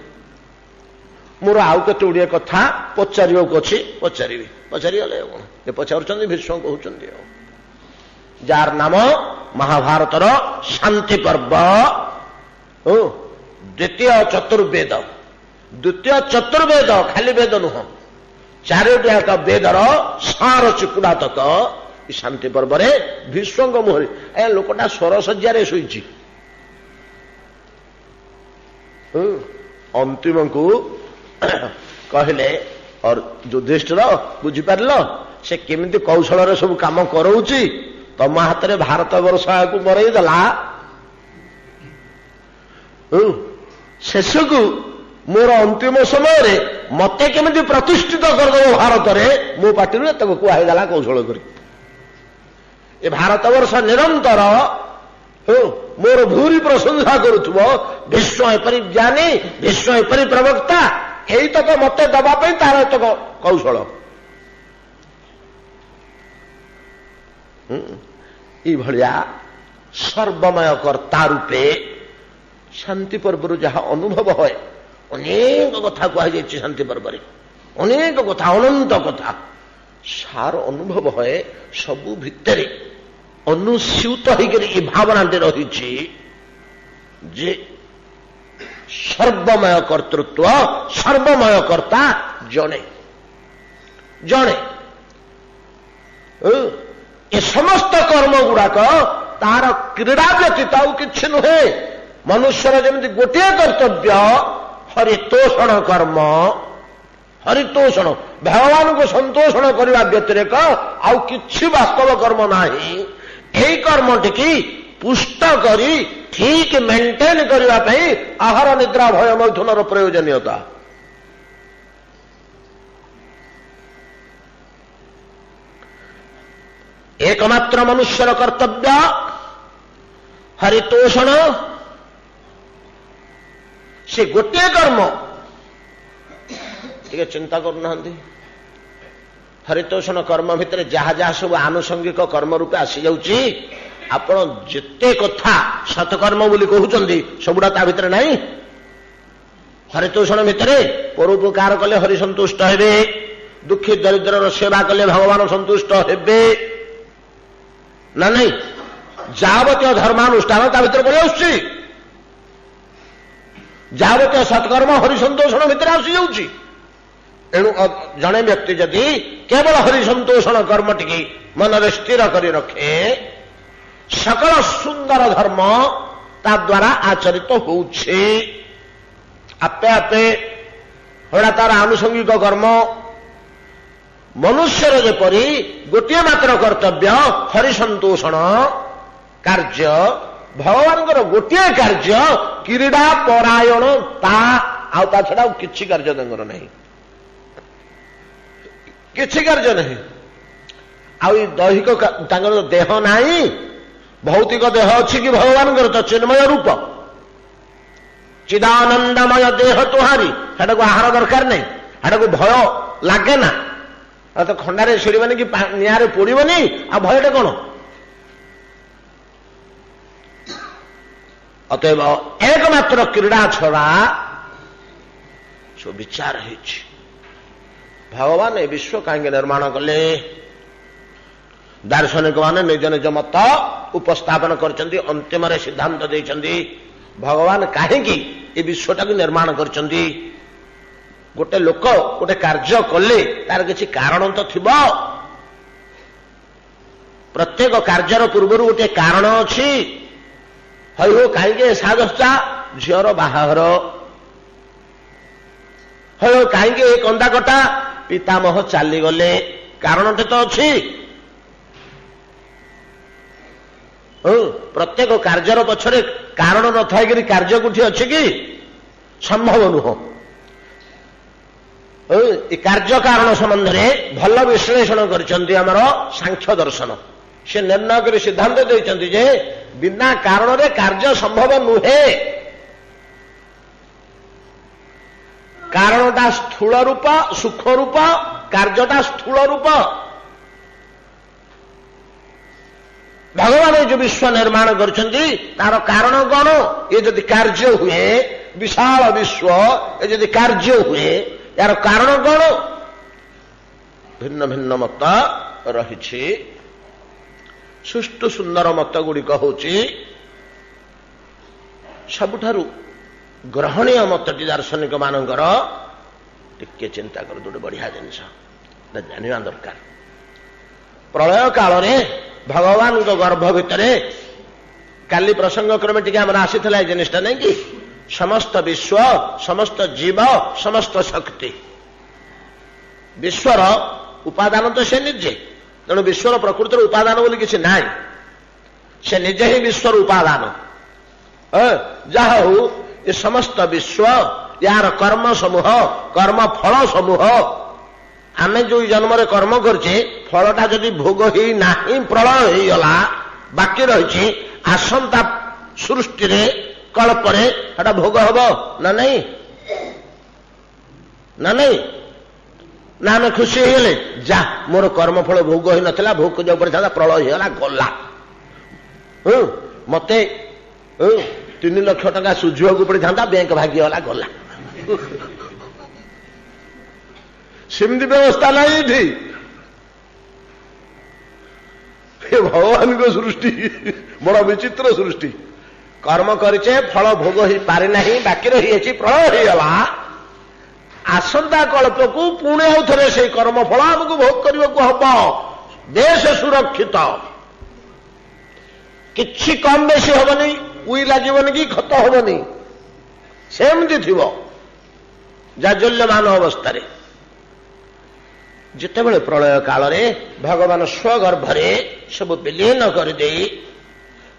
ମୋର ଆଉ କେତେ ଗୁଡ଼ିଏ କଥା ପଚାରିବାକୁ ଅଛି, ପଚାରିବି। ପଚାରିଗଲେ ଆଉ କଣ? ଏ ପଚାରୁଛନ୍ତି ଭୀଷ୍ମ କହୁଛନ୍ତି, ଆଉ ଯାହାର ନାମ ମହାଭାରତର ଶାନ୍ତି ପର୍ବ, ଦ୍ୱିତୀୟ ଚତୁର୍ବେଦ। ଦ୍ୱିତୀୟ ଚତୁର୍ବେଦ ଖାଲି ବେଦ ନୁହଁ, ଚାରୋଟି ଯାକ ବେଦର ସାର ଚିକୁଡାତକ ଏ ଶାନ୍ତି ପର୍ବରେ ଭୀଷ୍ମଙ୍କ ମୁହଁରେ। ଲୋକଟା ସରଶଯ୍ୟାରେ ଶୋଇଛି। ଅନ୍ତିମକୁ କହିଲେ, और युधिष्ठिर बुझिपार से केमिति कौशल सब काम कराऊची तम हाथ में भारत वर्ष को मरई देला शेषकू मोर अंतिम समय मते केमिति प्रतिष्ठित करदेव भारत में मो पार्टी कहगला कौशल कर भारत वर्ष निरंतर मोर भूरी प्रशंसा करुव विश्व एपरी ज्ञानी विश्व एपरी प्रवक्ता यही तक मत दवाई तार तक कौशल ये सर्वमय कर्ता रूपे शांति पर्व जहाँ अनुभव है अनेक कथा कहुई शांति पर्व अनेक कथा अनंत कथा सार अनुभव है सबू भितर अनुस्यूत होकर भावना रही जे सर्वमय कर्तृत्व सर्वमय कर्ता जने जने ये समस्त कर्म गुड़ाक तार क्रीड़ा व्यतीत आउ कि नुहे मनुष्यर जमी गोटे कर्तव्य हरितोषण कर्म हरितोषण भगवान को संतोषण करने व्यतिरेक आउ कि वास्तव कर्म नाही यही कर्म टी पुष्ट करी ठीक मेंटेन करने आहार निद्रा भय मैथुनर प्रयोजनीयता एकमात्र मनुष्यर कर्तव्य हरितोषण से गोटे कर्म टे चिंता करना हरितोषण कर्म भितर जहा जहा सब आनुषंगिक कर्म रूपे आसी जाउची आपण जिते कथा सतकर्म बोली कहउचंदी सबुडा ता भितर नहीं हरितोषण भितर परोपकार कले हरि संतुष्ट हेबे दुखी दरिद्र सेवा कले भगवान संतुष्ट हेबे ना नहीं जावतीय धर्मानुष्ठान ता भितर पड़े आसुची जावतीय सत्कर्म हरि संतोषण भितर आसी जाउची एणु जड़े व्यक्ति जदि केवल हरि संतोषण कर्म टी मन स्थिर कर रखे सकल सुंदर धर्म ता द्वारा आचरित होउछे आपे आपे होड़ा तार आनुषंगिक कर्म मनुष्यर जेपरी गोटे मात्र कर्तव्य हरि संतोषण कार्य भगवान गोटे कार्य क्रीड़ा परायण ता छड़ा किछि कार्य नहीं किछि कार्य नहीं आई दैहिक देह नहीं भौतिक देह अच्छी कि भगवान तो चिन्मय रूप चिदानंदमय देह तुहारी हेटा को आहार दरकार नहीं हेटा को भय लगे ना तो खंडारे छिड़बनी कि निआरे पोड़बनी आ भयटा कौन अतएव एकमात्र क्रीड़ा छड़ा सो विचार है भगवान ए विश्व कहीं निर्माण कले दार्शनिक माने निज निज मत उपस्थापन करचंदी अंतिम रे सिद्धांत देचंदी भगवान कहीं ए विश्वटा निर्माण करचंदी गोटे लोक गोटे कार्य कले तार किसी कारण तो थिबो प्रत्येक कार्यर पूर्व गोटे कारण अच्छी हई हो कहीं सादस्ता झीर बाहाघर हई हो कहीं कंदा कटा पितामह चलीगले कारणटे तो अच्छी प्रत्येक कार्यर पछरे कारण न थाई कार्य कोठी अच्छी कि संभव नुह कार्य कारण संबंध में भल विश्लेषण करछंती हमर सांख्य दर्शन से निर्णय कर सिद्धांत देछंती जे बिना कारण रे कार्य संभव नुहे कारणटा स्थूल रूप सूक्ष्म रूप कार्यटा स्थूल रूप भगवान जो विश्व निर्माण करछंती तार कारण कौन ये जदि कार्य हुए विशाल विश्व ये जदि कार्य हुए यार कारण कौन भिन्न भिन्न मत रही सुष्टु सुंदर मत गुड़िक होची सबुठारु ग्रहणीय मतटी दार्शनिक मानकर टिके चिंता कर गोटे बढ़िया जिनस जाना दरकार प्रलय काल में भगवान गर्भ भितर काली प्रसंग क्रमे टी आम आसी जिनिसटा नहीं कि समस्त विश्व समस्त जीव समस्त शक्ति विश्वर उपादान तो से निजे, तेणु विश्वर प्रकृतिर उपादान बोली किसी ना, से निजे ही विश्वर उपादान। जहा हो ये समस्त विश्व यार कर्म समूह, कर्म फल समूह, आमे जो जन्म कर्म करछे फलटा जदि भोग ही नाही प्रलय हो गला बाकी रही आसंता सृष्टि रे कल्परे हटा भोग हब ना नहीं, ना नहीं, ना आम खुशी होगले जा मोर कर्मफल भोग हो नाला भोग जो पड़ा प्रलय होगा गला। मत 3 लाख टका सुझा पड़ी था बैंक भागीगला गला। सेमती व्यवस्था ना ये भगवान को सृष्टि बड़ विचित्र सृष्टि। कर्म करे फल भोग हो पारे ना बाकी रही प्रलय होगा आसंता कल्प को पुणे आउ थे से कर्मफल आमको भोग करने को हम देश सुरक्षित किछि कम बेसी हेनी उई लगे कि खत हेनी सेमती थी जाज्वल्यमान अवस्था जिते बड़े प्रलय काल भगवान स्वगर्भरे सब विलीन करदे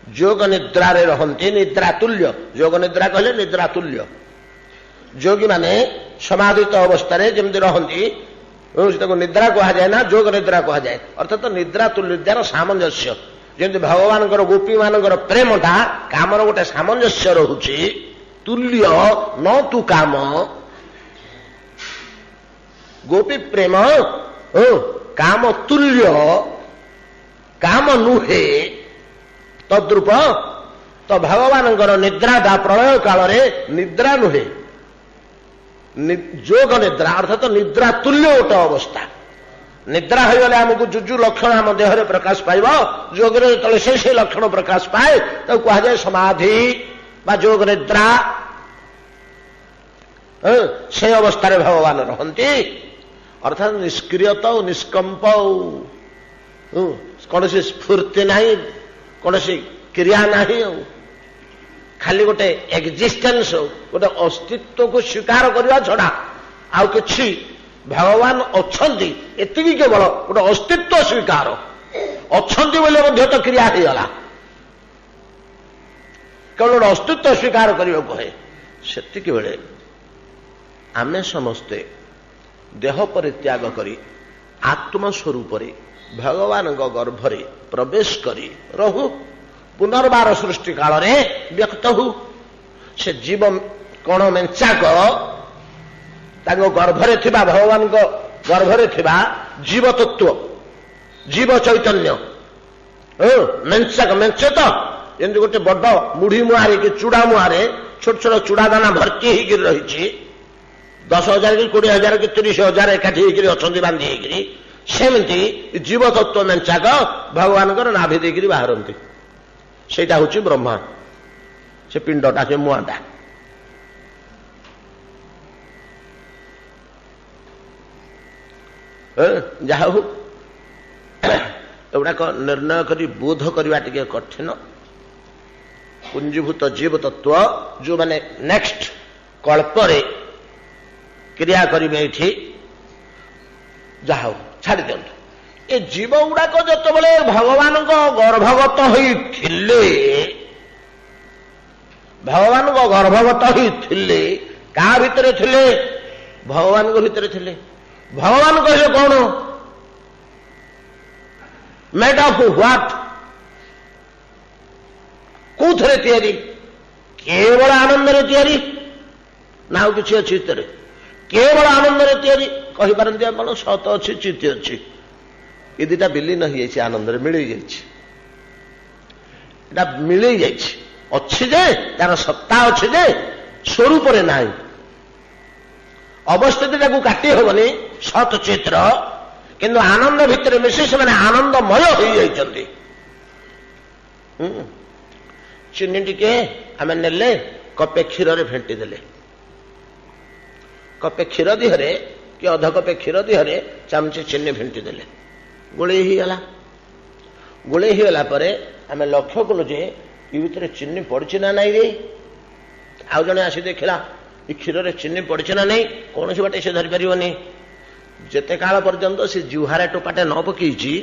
जोग निद्रा रहती निद्रा तुल्य। जोग निद्रा कहले निद्रा तुल्य। जोगी माने समाधित अवस्था जमी रहती निद्रा कह जाए ना जोग निद्रा कह जाए अर्थात तो निद्रा तुल्य निद्रार सामंजस्य जमी भगवान गोपी मान प्रेमटा कामर गोटे सामंजस्य रोचे तुल्य न तु काम गोपी प्रेम काम तुल्य काम नुहे तद्रूप तो भगवान निद्रा प्रलय काल निद्रा नुहे जोग निद्रा अर्थात निद्रा तुल्य गोटे अवस्था। निद्रा होगले आमको जुजु लक्षण आम देह प्रकाश पाइब जोग से लक्षण प्रकाश पाए तो कहुए समाधि बा जोग निद्रा से अवस्था भगवान रहती अर्थात निष्क्रियत निष्कंप कौन सी स्फूर्ति नहीं कौन सी क्रिया नहीं खाली गोटे एक्जिस्टेंस गोटे अस्तित्व को स्वीकार करने छड़ा आउ कि भगवान अच्छी एति केवल गोटे अस्तित्व स्वीकार अच्छी बोले तो क्रिया हो गला केवल गोटे अस्तित्व स्वीकार करने को है सेतिकी बेले आमे समस्ते देह परित्याग करी आत्मस्वरूप भगवान गर्भरे प्रवेश करी रहु पुनर्बार सृष्टि काल व्यक्त हो से जीव कण मेंचाक गर्भरे थिबा भगवान गर्भरे थिबा जीव तत्व जीव चैतन्य मेंचाक मेंचे तो जमी गोटे बड़ मुढ़ी मुहारे कि चूड़ा मुहारे छोट छोट चूड़ा दाना भर्ती होकर रही 10,000 कि 20,000 कि 30,000 एकाठी होकर बांधी सेमती जीव तत्व मेंचाक भगवान नाभि देकर बाहरती सेटा हूँ ब्रह्मा से पिंडटा से मुआटा जहा हो एगुड़ाक निर्णय करी बोध करवा टिके कठिन। पुंजीभूत जीव तत्व जो माने नेक्स्ट कल्परे क्रिया करेंगे ये जहा हो छाड़ दिंतु ए जीव गुड़ाक जिते भगवान गर्भगत होते भगवान गर्भगत होते क्या भितर थे भगवान भितर थे भगवान कहले कौन मेड ऑफ व्हाट कौथे तैयारी केवल आनंद तैयारी ना कि अच्छी केवल आनंद तैयारी कही पारती आप सत अच्छी चित्त अच्छी ये दुटा विलीन हो जाए आनंद मिल जाए मिल जाए अच्छी जे तार सत्ता अच्छी जे स्वरूप ना अवस्थित काटी हेनी सत चित्र किंतु आनंद भितर मिशी से आनंदमय हो जाती। चीनी टिके आम नेले कपे क्षीर फेंटी देले कपे क्षीर दिहरे कि अध कपे क्षीर दिहरे चामचे चीनी फेंटी देले गोले गला आम लक्ष्य कलु जे ये भितर चीनी पड़ी ना नाई रे आउ जने आसी देखला ये क्षीर चीनी पड़ी ना नहीं कौन सी बाटे से धरी पारनी ଯେତେ କାଳ ପର୍ଯ୍ୟନ୍ତ ସେ ଜିହ୍ୱାରେ ଟୋପାଟେ ନ ପକେଇଛି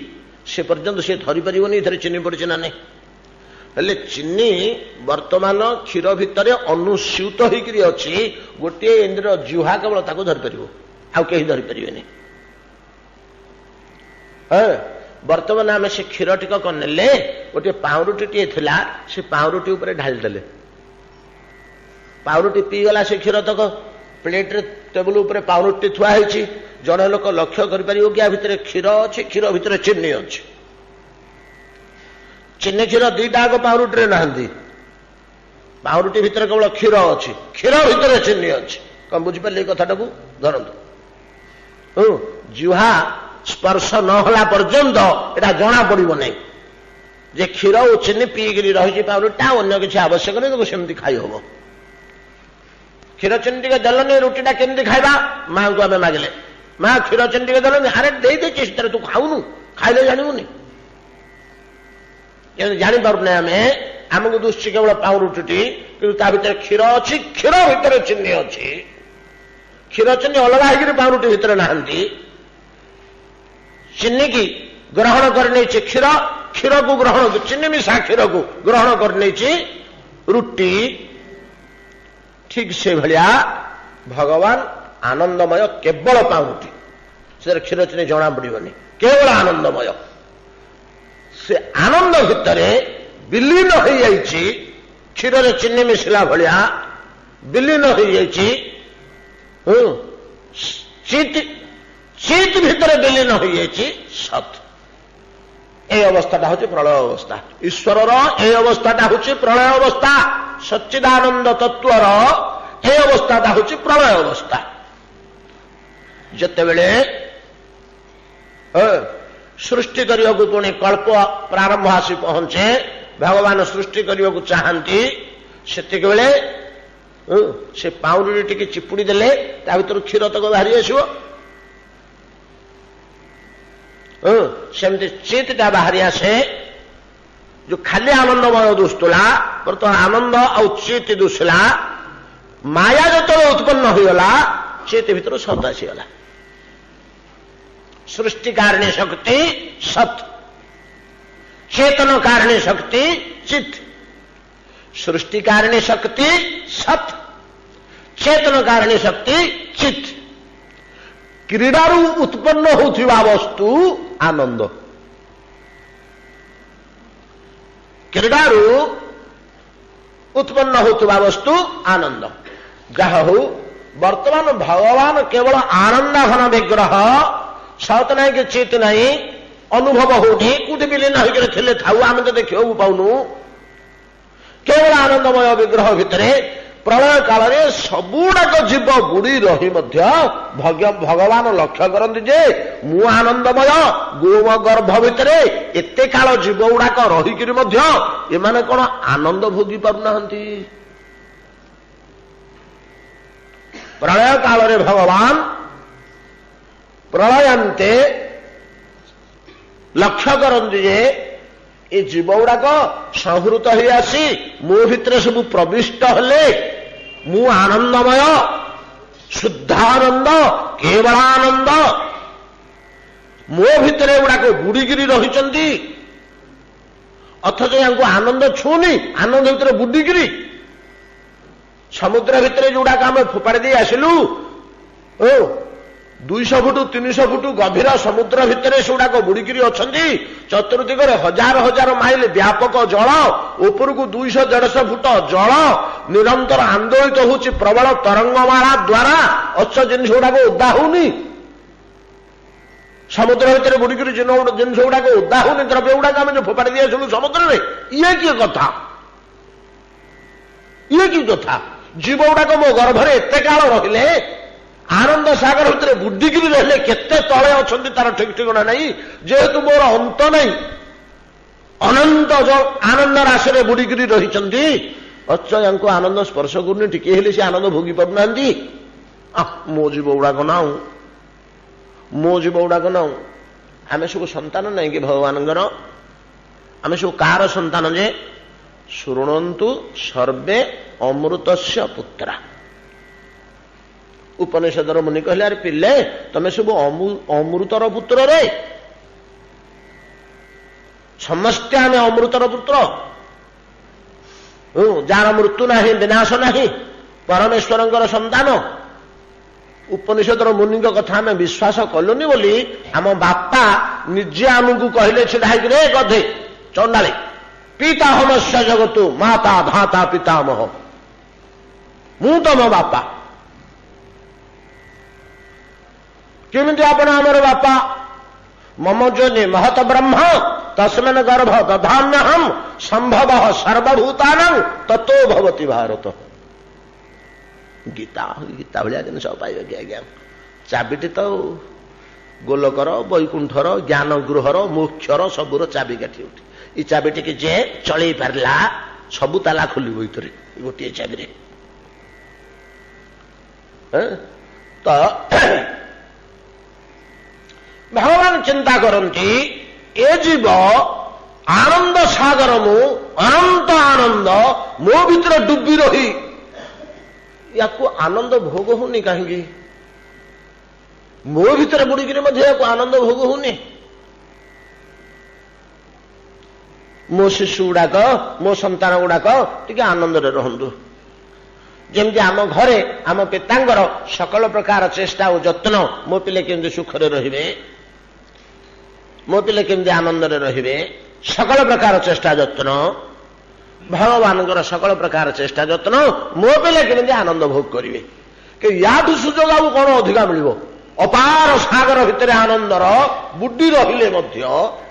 ସେ ପର୍ଯ୍ୟନ୍ତ ସେ ଧରି ପାରିବନି ଏଥିରେ ଚିନି ପଡିଛି ନା ନାହିଁ। ହେଲେ ଚିନି ବର୍ତ୍ତମାନ କ୍ଷୀର ଭିତରେ ଅନୁସ୍ୟୁତ ହେଇକରି ଅଛି, ଗୋଟିଏ ଇନ୍ଦ୍ରିୟ ଜିହ୍ୱା କେବଳ ତାକୁ ଧରିପାରିବ, ଆଉ କେହି ଧରିପାରିବେନି। ବର୍ତ୍ତମାନ ଆମେ ସେ କ୍ଷୀର ଟିକକ ନେଲେ, ଗୋଟିଏ ପାଉଁରୁଟିଟିଏ ଥିଲା, ସେ ପାଉଁରୁଟି ଉପରେ ଢାଳିଦେଲେ, ପାଉଁରୁଟି ପିଇଗଲା ସେ କ୍ଷୀର ତକ। ପ୍ଲେଟରେ ଟେବୁଲ ଉପରେ ପାଉଁରୁଟି ଥୁଆ ହେଇଛି, ଜଣେ ଲୋକ ଲକ୍ଷ୍ୟ କରିପାରିବ କି ଆ ଭିତରେ କ୍ଷୀର ଅଛି, କ୍ଷୀର ଭିତରେ ଚିନି ଅଛି। ଚିନି କ୍ଷୀର ଦିଟା ଆଗ ପାଉଁରୁଟିରେ ନାହାନ୍ତି, ପାଉଁରୁଟି ଭିତରେ କେବଳ କ୍ଷୀର ଅଛି, କ୍ଷୀର ଭିତରେ ଚିନି ଅଛି। କଣ ବୁଝିପାରିଲେ ଏଇ କଥାଟାକୁ? ଧରନ୍ତୁ, ଜିହ୍ୱା ସ୍ପର୍ଶ ନ ହେଲା ପର୍ଯ୍ୟନ୍ତ ଏଟା ଜଣା ପଡିବ ନାହିଁ ଯେ କ୍ଷୀର ଓ ଚିନି ପିଇକିରି ରହିଛି ପାଉଁରୁଟିଟା, ଅନ୍ୟ କିଛି ଆବଶ୍ୟକ ନାହିଁ, ତାକୁ ସେମିତି ଖାଇ ହବ। କ୍ଷୀର ଚିନି ଟିକେ ଦେଲନି, ରୁଟିଟା କେମିତି ଖାଇବା? ମାଙ୍କୁ ଆମେ ମାଗିଲେ, ମା କ୍ଷୀର ଚିନି ଟିକେ ଦେଲନି, ଆରେ ଦେଇଦେଇଛି ସେଥିରେ, ତୁ ଖାଉନୁ, ଖାଇଲେ ଜାଣିବୁନି। ଜାଣିପାରୁନେ ଆମେ, ଆମକୁ ଦୁଶ୍ଚି କେବଳ ପାଉଁରୁଟିଟି, କିନ୍ତୁ ତା ଭିତରେ କ୍ଷୀର ଅଛି, କ୍ଷୀର ଭିତରେ ଚିନି ଅଛି। କ୍ଷୀର ଚିନି ଅଲଗା ହେଇକିରି ପାଉଁରୁଟି ଭିତରେ ନାହାନ୍ତି। ଚିନିକି ଗ୍ରହଣ କରିନେଇଛି କ୍ଷୀର, କ୍ଷୀରକୁ ଗ୍ରହଣ, ଚିନି ମିଶା କ୍ଷୀରକୁ ଗ୍ରହଣ କରିନେଇଛି ରୁଟି। ଠିକ ସେଭଳିଆ ଭଗବାନ ଆନନ୍ଦମୟ, କେବଳ ପାଉଁରୁଟି, ସେଥିରେ କ୍ଷୀର ଚିନି ଜଣା ପଡିବନି, କେବଳ ଆନନ୍ଦମୟ। ସେ ଆନନ୍ଦ ଭିତରେ ବିଲୀନ ହେଇଯାଇଛି, କ୍ଷୀରରେ ଚିନି ମିଶିଲା ଭଳିଆ ବିଲୀନ ହେଇଯାଇଛି। ଚିତ୍ ଭିତରେ ବିଲୀନ ହେଇଯାଇଛି ସତ୍। এই অবস্থাটা হচ্ছে প্রলয় অবস্থা। ঈশ্বরর এই অবস্থাটা হচ্ছে প্রলয় অবস্থা। সচ্চিদানন্দ তত্ত্বর এই অবস্থাটা হচ্ছে প্রলয় অবস্থা। যেତେବେଳେ ସୃଷ୍ଟି କରିବାକୁ ପୁଣି କଳ୍ପ ପ୍ରାରମ୍ଭ ଆସି ପହଞ୍ଚେ, ଭଗବାନ ସୃଷ୍ଟି କରିବାକୁ ଚାହାନ୍ତି, ସେତିକିବେଳେ ସେ ପାଉଁରୁଟି ଟିକେ ଚିପୁଡ଼ି ଦେଲେ ତା ଭିତରୁ କ୍ଷୀର ତକ ବାହାରି ଆସିବ। ସେମିତି ଚିତ୍ଟା ବାହାରି ଆସେ, ଯୋଉ ଖାଲି ଆନନ୍ଦମୟ ଦୁସୁଥିଲା, ବର୍ତ୍ତମାନ ଆନନ୍ଦ ଆଉ ଚିତ୍ ଦୁସିଲା। ମାୟା ଯେତେବେଳେ ଉତ୍ପନ୍ନ ହୋଇଗଲା, ଚିତ୍ ଭିତରୁ ସତ୍ ଆସିଗଲା। सृष्टि कारिणी शक्ति सत, चेतन कारिणी शक्ति चित। सृष्टि कारिणी शक्ति सत, चेतन कारिणी शक्ति चित। क्रीडारू उत्पन्न होउथिबा वस्तु आनंद, क्रीडारू उत्पन्न होउथिबा वस्तु आनंद। जहा हो वर्तमान भगवान केवल आनंद घन विग्रह, सत नहीं कि चित नहीं, अनुभव होनी, कोठी विलीन होकर थे थाऊ आम तो देखा पाऊनु। केवल आनंदमय विग्रह भितर प्रलय काल में सबुड़ाक जीव बुड़ी रही भगवान लक्ष्य करती जे मु आनंदमय, गोम गर्भ भितर एते काल जीव गुड़ाक रहीकि एमाने कौन आनंद भोगी पारना। प्रलय काल में भगवान प्रलयंते लक्ष्य करती जे ये जीव गुड़ाक संहृत हो आसी मो भितर सब प्रविष्ट हेले, मु आनंदमय, शुद्धानंद, केवलानंद, मो भितर गुड़ाक बुड़ीगिरी रही, अथच या आनंद छूनी, आनंद भितर बुड़ीगिरी। समुद्र भितर जोड़ाक आम फोपाड़ी दे आसिलु, 200 फुट 300 फुट गभीर समुद्र भितर सेगुड़ाक बुड़ीकी अच्छा, चतुर्दिगरे हजार हजार माइल व्यापक जल, उपरकू 200-150 फुट जल निरंतर आंदोलित होची प्रबल तरंगमाला द्वारा, अच्छा जिनिस गुड़ाक ओदा होनी, समुद्र भितर बुड़ीकी जिनिस गुड़ाक ओदा होनी, द्रव्य गुड़ाक आम जो फोपाड़ी दिए समुद्र में, ये कि कथा, ये कि कथा। जीव गुड़ाक मो गर्भरे एते काल रहिले, आनंद सागर भितर बुड्डिकी रहिले, केते तले अछंती तार ठीक ठिकाना नहीं, जेहेतु मोर अंत नहीं, अनंत जो आनंद राशि में बुड़ीकी रही, अच्छा या आनंद स्पर्श करनी, टिके हेले से आनंद भोगी पारना। मो जीव गुड़ाक नाऊ, मो जीव गुड़ाक नाऊ, आम सब संतान नहीं कि भगवान, आम सब कार संतान जे शृणन्तु सर्वे अमृतस्य पुत्रा। ଉପନିଷଦର ମୁନି କହିଲେ, ଆରେ ପିଲେ ତମେ ସବୁ ଅମୃତର ପୁତ୍ର ରେ, ସମସ୍ତେ ଆମେ ଅମୃତର ପୁତ୍ର, ଯାହାର ମୃତ୍ୟୁ ନାହିଁ, ବିନାଶ ନାହିଁ, ପରମେଶ୍ୱରଙ୍କର ସନ୍ତାନ। ଉପନିଷଦର ମୁନିଙ୍କ କଥା ଆମେ ବିଶ୍ୱାସ କଲୁନି ବୋଲି ଆମ ବାପା ନିଜେ ଆମକୁ କହିଲେ ଛିଡା ହେଇକି, ରେ ଗଧେ ଚଣ୍ଡାଳେ, ପିତାହମସ୍ୟ ଜଗତୁ ମାତା ଧାତା ପିତାମହ, ମୁଁ ତମ ବାପା। କେମିତି ଆପଣ ଆମର ବାପା? ମମ ଯୋନି ମହତ ବ୍ରହ୍ମ ତସ୍ମିନ୍ ଗର୍ଭ ଦଧାମ୍ୟହଂ ସମ୍ଭବ ସର୍ବଭୂତାନାଂ ତତୋ ଭବତି ଭାରତ। ଗୀତା ଗୀତା ଭଳିଆ ଜିନିଷ ପାଇବେ କି ଆଜ୍ଞା? ଚାବିଟି ତ ଗୋଲକର, ବୈକୁଣ୍ଠର, ଜ୍ଞାନ ଗୃହର, ମୋକ୍ଷର ସବୁର ଚାବି କାଠି ଉଠି। ଏ ଚାବିଟିକି ଯେ ଚଳେଇ ପାରିଲା ସବୁ ତାଲା ଖୋଲିବ ଭିତରେ ଗୋଟିଏ ଚାବିରେ। ତ ଭଗବାନ ଚିନ୍ତା କରନ୍ତି, ଏ ଜୀବ ଆନନ୍ଦ ସାଗର, ମୁଁ ଅନନ୍ତ ଆନନ୍ଦ ମୋ ଭିତରେ ଡୁବି ରହି ୟାକୁ ଆନନ୍ଦ ଭୋଗ ହଉନି କାହିଁକି? ମୋ ଭିତରେ ବୁଡିକିରି ମଧ୍ୟ ୟାକୁ ଆନନ୍ଦ ଭୋଗ ହଉନି। ମୋ ଶିଶୁ ଗୁଡାକ, ମୋ ସନ୍ତାନ ଗୁଡାକ ଟିକେ ଆନନ୍ଦରେ ରହନ୍ତୁ। ଯେମିତି ଆମ ଘରେ ଆମ ପିତାଙ୍କର ସକଳ ପ୍ରକାର ଚେଷ୍ଟା ଓ ଯତ୍ନ, ମୋ ପିଲେ କେମିତି ସୁଖରେ ରହିବେ, ମୋ ପିଲେ କେମିତି ଆନନ୍ଦରେ ରହିବେ, ସକଳ ପ୍ରକାର ଚେଷ୍ଟା ଯତ୍ନ, ଭଗବାନଙ୍କର ସକଳ ପ୍ରକାର ଚେଷ୍ଟା ଯତ୍ନ, ମୋ ପିଲେ କେମିତି ଆନନ୍ଦ ଭୋଗ କରିବେ। କି ୟାଠୁ ସୁଯୋଗ ଆଉ କଣ ଅଧିକା ମିଳିବ? ଅପାର ସାଗର ଭିତରେ ଆନନ୍ଦର ବୁଡି ରହିଲେ ମଧ୍ୟ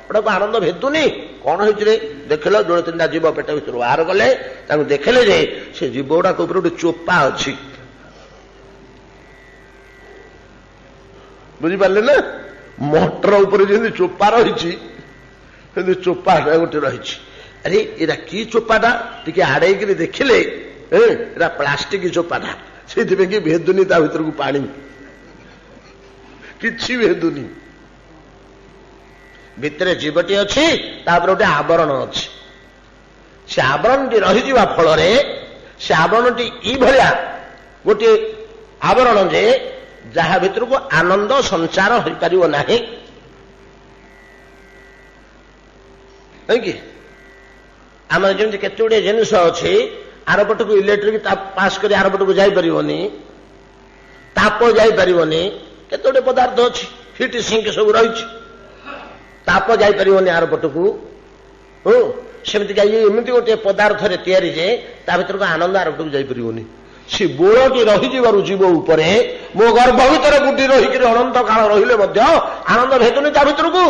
ଗୋଟାକୁ ଆନନ୍ଦ ଭେଦୁନି। କଣ ହେଇଛି ରେ? ଦେଖିଲ ଯୋଡ଼େ ତିନିଟା ଜୀବ ପେଟ ଭିତରୁ ବାହାର କଲେ, ତାଙ୍କୁ ଦେଖିଲେ ଯେ ସେ ଜୀବ ଗୁଡାକ ଉପରେ ଗୋଟେ ଚୋପା ଅଛି। ବୁଝିପାରିଲେ ନା? ମଟର ଉପରେ ଯେମିତି ଚୋପା ରହିଛି ସେମିତି ଚୋପା ଗୋଟେ ରହିଛି। ଆରେ ଏଇଟା କି ଚୋପାଟା? ଟିକେ ଆଡେଇକିରି ଦେଖିଲେ ଏଇଟା ପ୍ଲାଷ୍ଟିକ ଚୋପାଟା, ସେଇଥିପାଇଁ କି ଭେଦୁନି ତା ଭିତରକୁ ପାଣି, କିଛି ଭେଦୁନି। ଭିତରେ ଜୀବଟି ଅଛି, ତାପରେ ଗୋଟେ ଆବରଣ ଅଛି। ସେ ଆବରଣଟି ରହିଯିବା ଫଳରେ ସେ ଆବରଣଟି ଏଇଭଳିଆ ଗୋଟିଏ ଆବରଣ ଯେ ଯାହା ଭିତରକୁ ଆନନ୍ଦ ସଞ୍ଚାର ହୋଇପାରିବ ନାହିଁ। କାହିଁକି? ଆମର ଯେମିତି କେତେ ଗୁଡ଼ିଏ ଜିନିଷ ଅଛି, ଆରପଟକୁ ଇଲେକ୍ଟ୍ରିକ ତାପ ପାସ୍ କରି ଆରପଟକୁ ଯାଇପାରିବନି, ତାପ ଯାଇପାରିବନି। କେତେ ଗୁଡ଼ିଏ ପଦାର୍ଥ ଅଛି, ହିଟ୍ ସିଙ୍କ ସବୁ ରହିଛି, ତାପ ଯାଇପାରିବନି ଆରପଟକୁ। ସେମିତିକା ଏମିତି ଗୋଟିଏ ପଦାର୍ଥରେ ତିଆରି ଯେ ତା ଭିତରକୁ ଆନନ୍ଦ ଆରପଟକୁ ଯାଇପାରିବନି। ସେ ବୋଳଟି ରହିଯିବାରୁ ଜୀବ ଉପରେ, ମୋ ଗର୍ଭ ଭିତରେ ବୁଡି ରହିକିରି ଅନନ୍ତ କାଳ ରହିଲେ ମଧ୍ୟ ଆନନ୍ଦ ଭେଦୁନି ତା ଭିତରକୁ।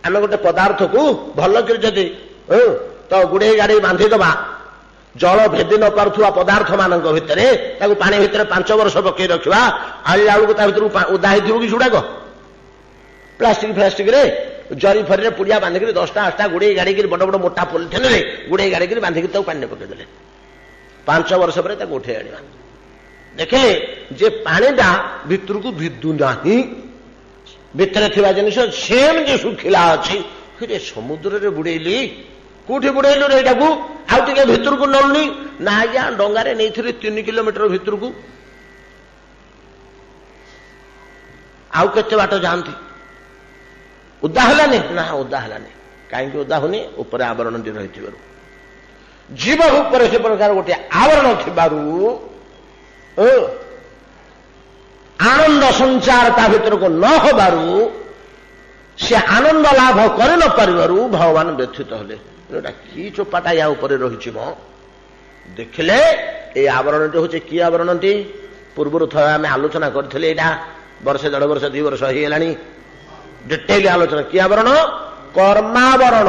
ଆମେ ଗୋଟେ ପଦାର୍ଥକୁ ଭଲ କରି ଯଦି ତ ଗୁଡେଇ ଗାଡେଇ ବାନ୍ଧିଦବା, ଜଳ ଭେଦି ନ ପାରୁଥିବା ପଦାର୍ଥ ମାନଙ୍କ ଭିତରେ ତାକୁ ପାଣି ଭିତରେ 5 ବର୍ଷ ପକେଇ ରଖିବା, ଆଣିଲା ବେଳକୁ ତା ଭିତରକୁ ଓଦା ହେଇଥିବ କି ସେଗୁଡାକ? ପ୍ଲାଷ୍ଟିକ ଫ୍ଲାଷ୍ଟିକରେ ଜରି ଫରିରେ ପୁଡ଼ିଆ ବାନ୍ଧିକିରି 10ଟା 8ଟା ଗୁଡେଇ ଗାଡିକିରି ବଡ ବଡ ମୋଟା ପଲିଥିନରେ ଗୁଡେଇ ଗାଡିକିରି ବାନ୍ଧିକି ତାକୁ ପାଣିରେ ପକେଇଦେଲେ, 5 ବର୍ଷ ପରେ ତାକୁ ଉଠେଇ ଆଣିବା। ଦେଖିଲେ ଯେ ପାଣିଟା ଭିତରକୁ ଭିଦୁ ନାହିଁ, ଭିତରେ ଥିବା ଜିନିଷ ସେମିତି ଶୁଖିଲା ଅଛି। ସମୁଦ୍ରରେ ବୁଡେଇଲି, କୋଉଠି ବୁଡେଇଲୁ ରେ ଏଇଟାକୁ? ଆଉ ଟିକେ ଭିତରକୁ ନଳୁନି ନା? ଆଜ୍ଞା ଡଙ୍ଗାରେ ନେଇଥିଲି 3 କିଲୋମିଟର ଭିତରକୁ। ଆଉ କେତେ ବାଟ ଯାଆନ୍ତି? ଓଦା ହେଲାନି ନା? ଓଦା ହେଲାନି। କାହିଁକି ଓଦା ହଉନି? ଉପରେ ଆବରଣଟି ରହିଥିବାରୁ। ଜୀବ ଉପରେ ସେ ପ୍ରକାର ଗୋଟିଏ ଆବରଣ ଥିବାରୁ ଆନନ୍ଦ ସଞ୍ଚାର ତା ଭିତରକୁ ନ ହେବାରୁ, ସେ ଆନନ୍ଦ ଲାଭ କରି ନ ପାରିବାରୁ ଭଗବାନ ବ୍ୟଥିତ ହେଲେ। ଏଟା କି ଚୋପାଟା ୟା ଉପରେ ରହିଛି ମ? ଦେଖିଲେ ଏଇ ଆବରଣଟି ହଉଛି କି ଆବରଣଟି? ପୂର୍ବରୁ ଥରେ ଆମେ ଆଲୋଚନା କରିଥିଲେ, ଏଇଟା ବର୍ଷେ 1.5 ବର୍ଷ 2 ବର୍ଷ ହେଇଗଲାଣି ଡିଟେଲ ଆଲୋଚନା। କି ଆବରଣ? କର୍ମାବରଣ।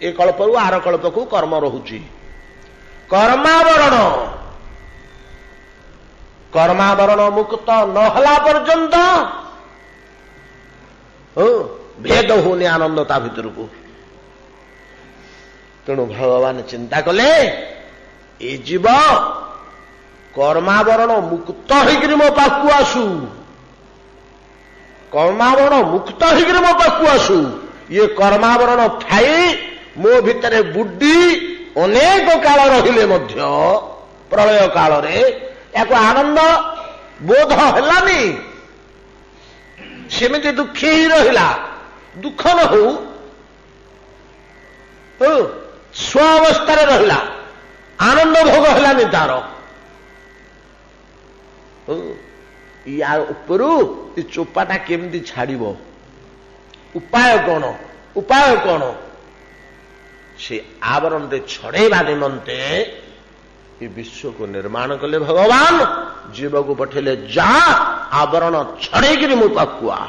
ଏ କଳ୍ପରୁ ଆର କଳ୍ପକୁ କର୍ମ ରହୁଛି। କର୍ମାବରଣ। କର୍ମାବରଣ ମୁକ୍ତ ନ ହେଲା ପର୍ଯ୍ୟନ୍ତ ଭେଦ ହଉନି ଆନନ୍ଦ ତା ଭିତରକୁ। ତେଣୁ ଭଗବାନ ଚିନ୍ତା କଲେ, ଏ ଜୀବ କର୍ମାବରଣ ମୁକ୍ତ ହେଇକିରି ମୋ ପାଖକୁ ଆସୁ, କର୍ମାବରଣ ମୁକ୍ତ ହେଇକିରି ମୋ ପାଖକୁ ଆସୁ। ଇଏ କର୍ମାବରଣ ଥାଇ ମୋ ଭିତରେ ବୁଡି ଅନେକ କାଳ ରହିଲେ ମଧ୍ୟ ପ୍ରଳୟ କାଳରେ ୟାକୁ ଆନନ୍ଦ ବୋଧ ହେଲାନି, ସେମିତି ଦୁଃଖୀ ହିଁ ରହିଲା। ଦୁଃଖ ନ ହଉ, ସ୍ୱ ଅବସ୍ଥାରେ ରହିଲା, ଆନନ୍ଦ ଭୋଗ ହେଲାନି ତାର। ୟା ଉପରୁ ଏ ଚୋପାଟା କେମିତି ଛାଡ଼ିବ? ଉପାୟ କଣ? ଉପାୟ କଣ? ସେ ଆବରଣରେ ଛଡ଼େଇବା ନିମନ୍ତେ ଏ ବିଶ୍ୱକୁ ନିର୍ମାଣ କଲେ ଭଗବାନ। ଜୀବକୁ ପଠେଇଲେ, ଯା ଆବରଣ ଛଡ଼େଇକିରି ମୋ ପାଖକୁ ଆ।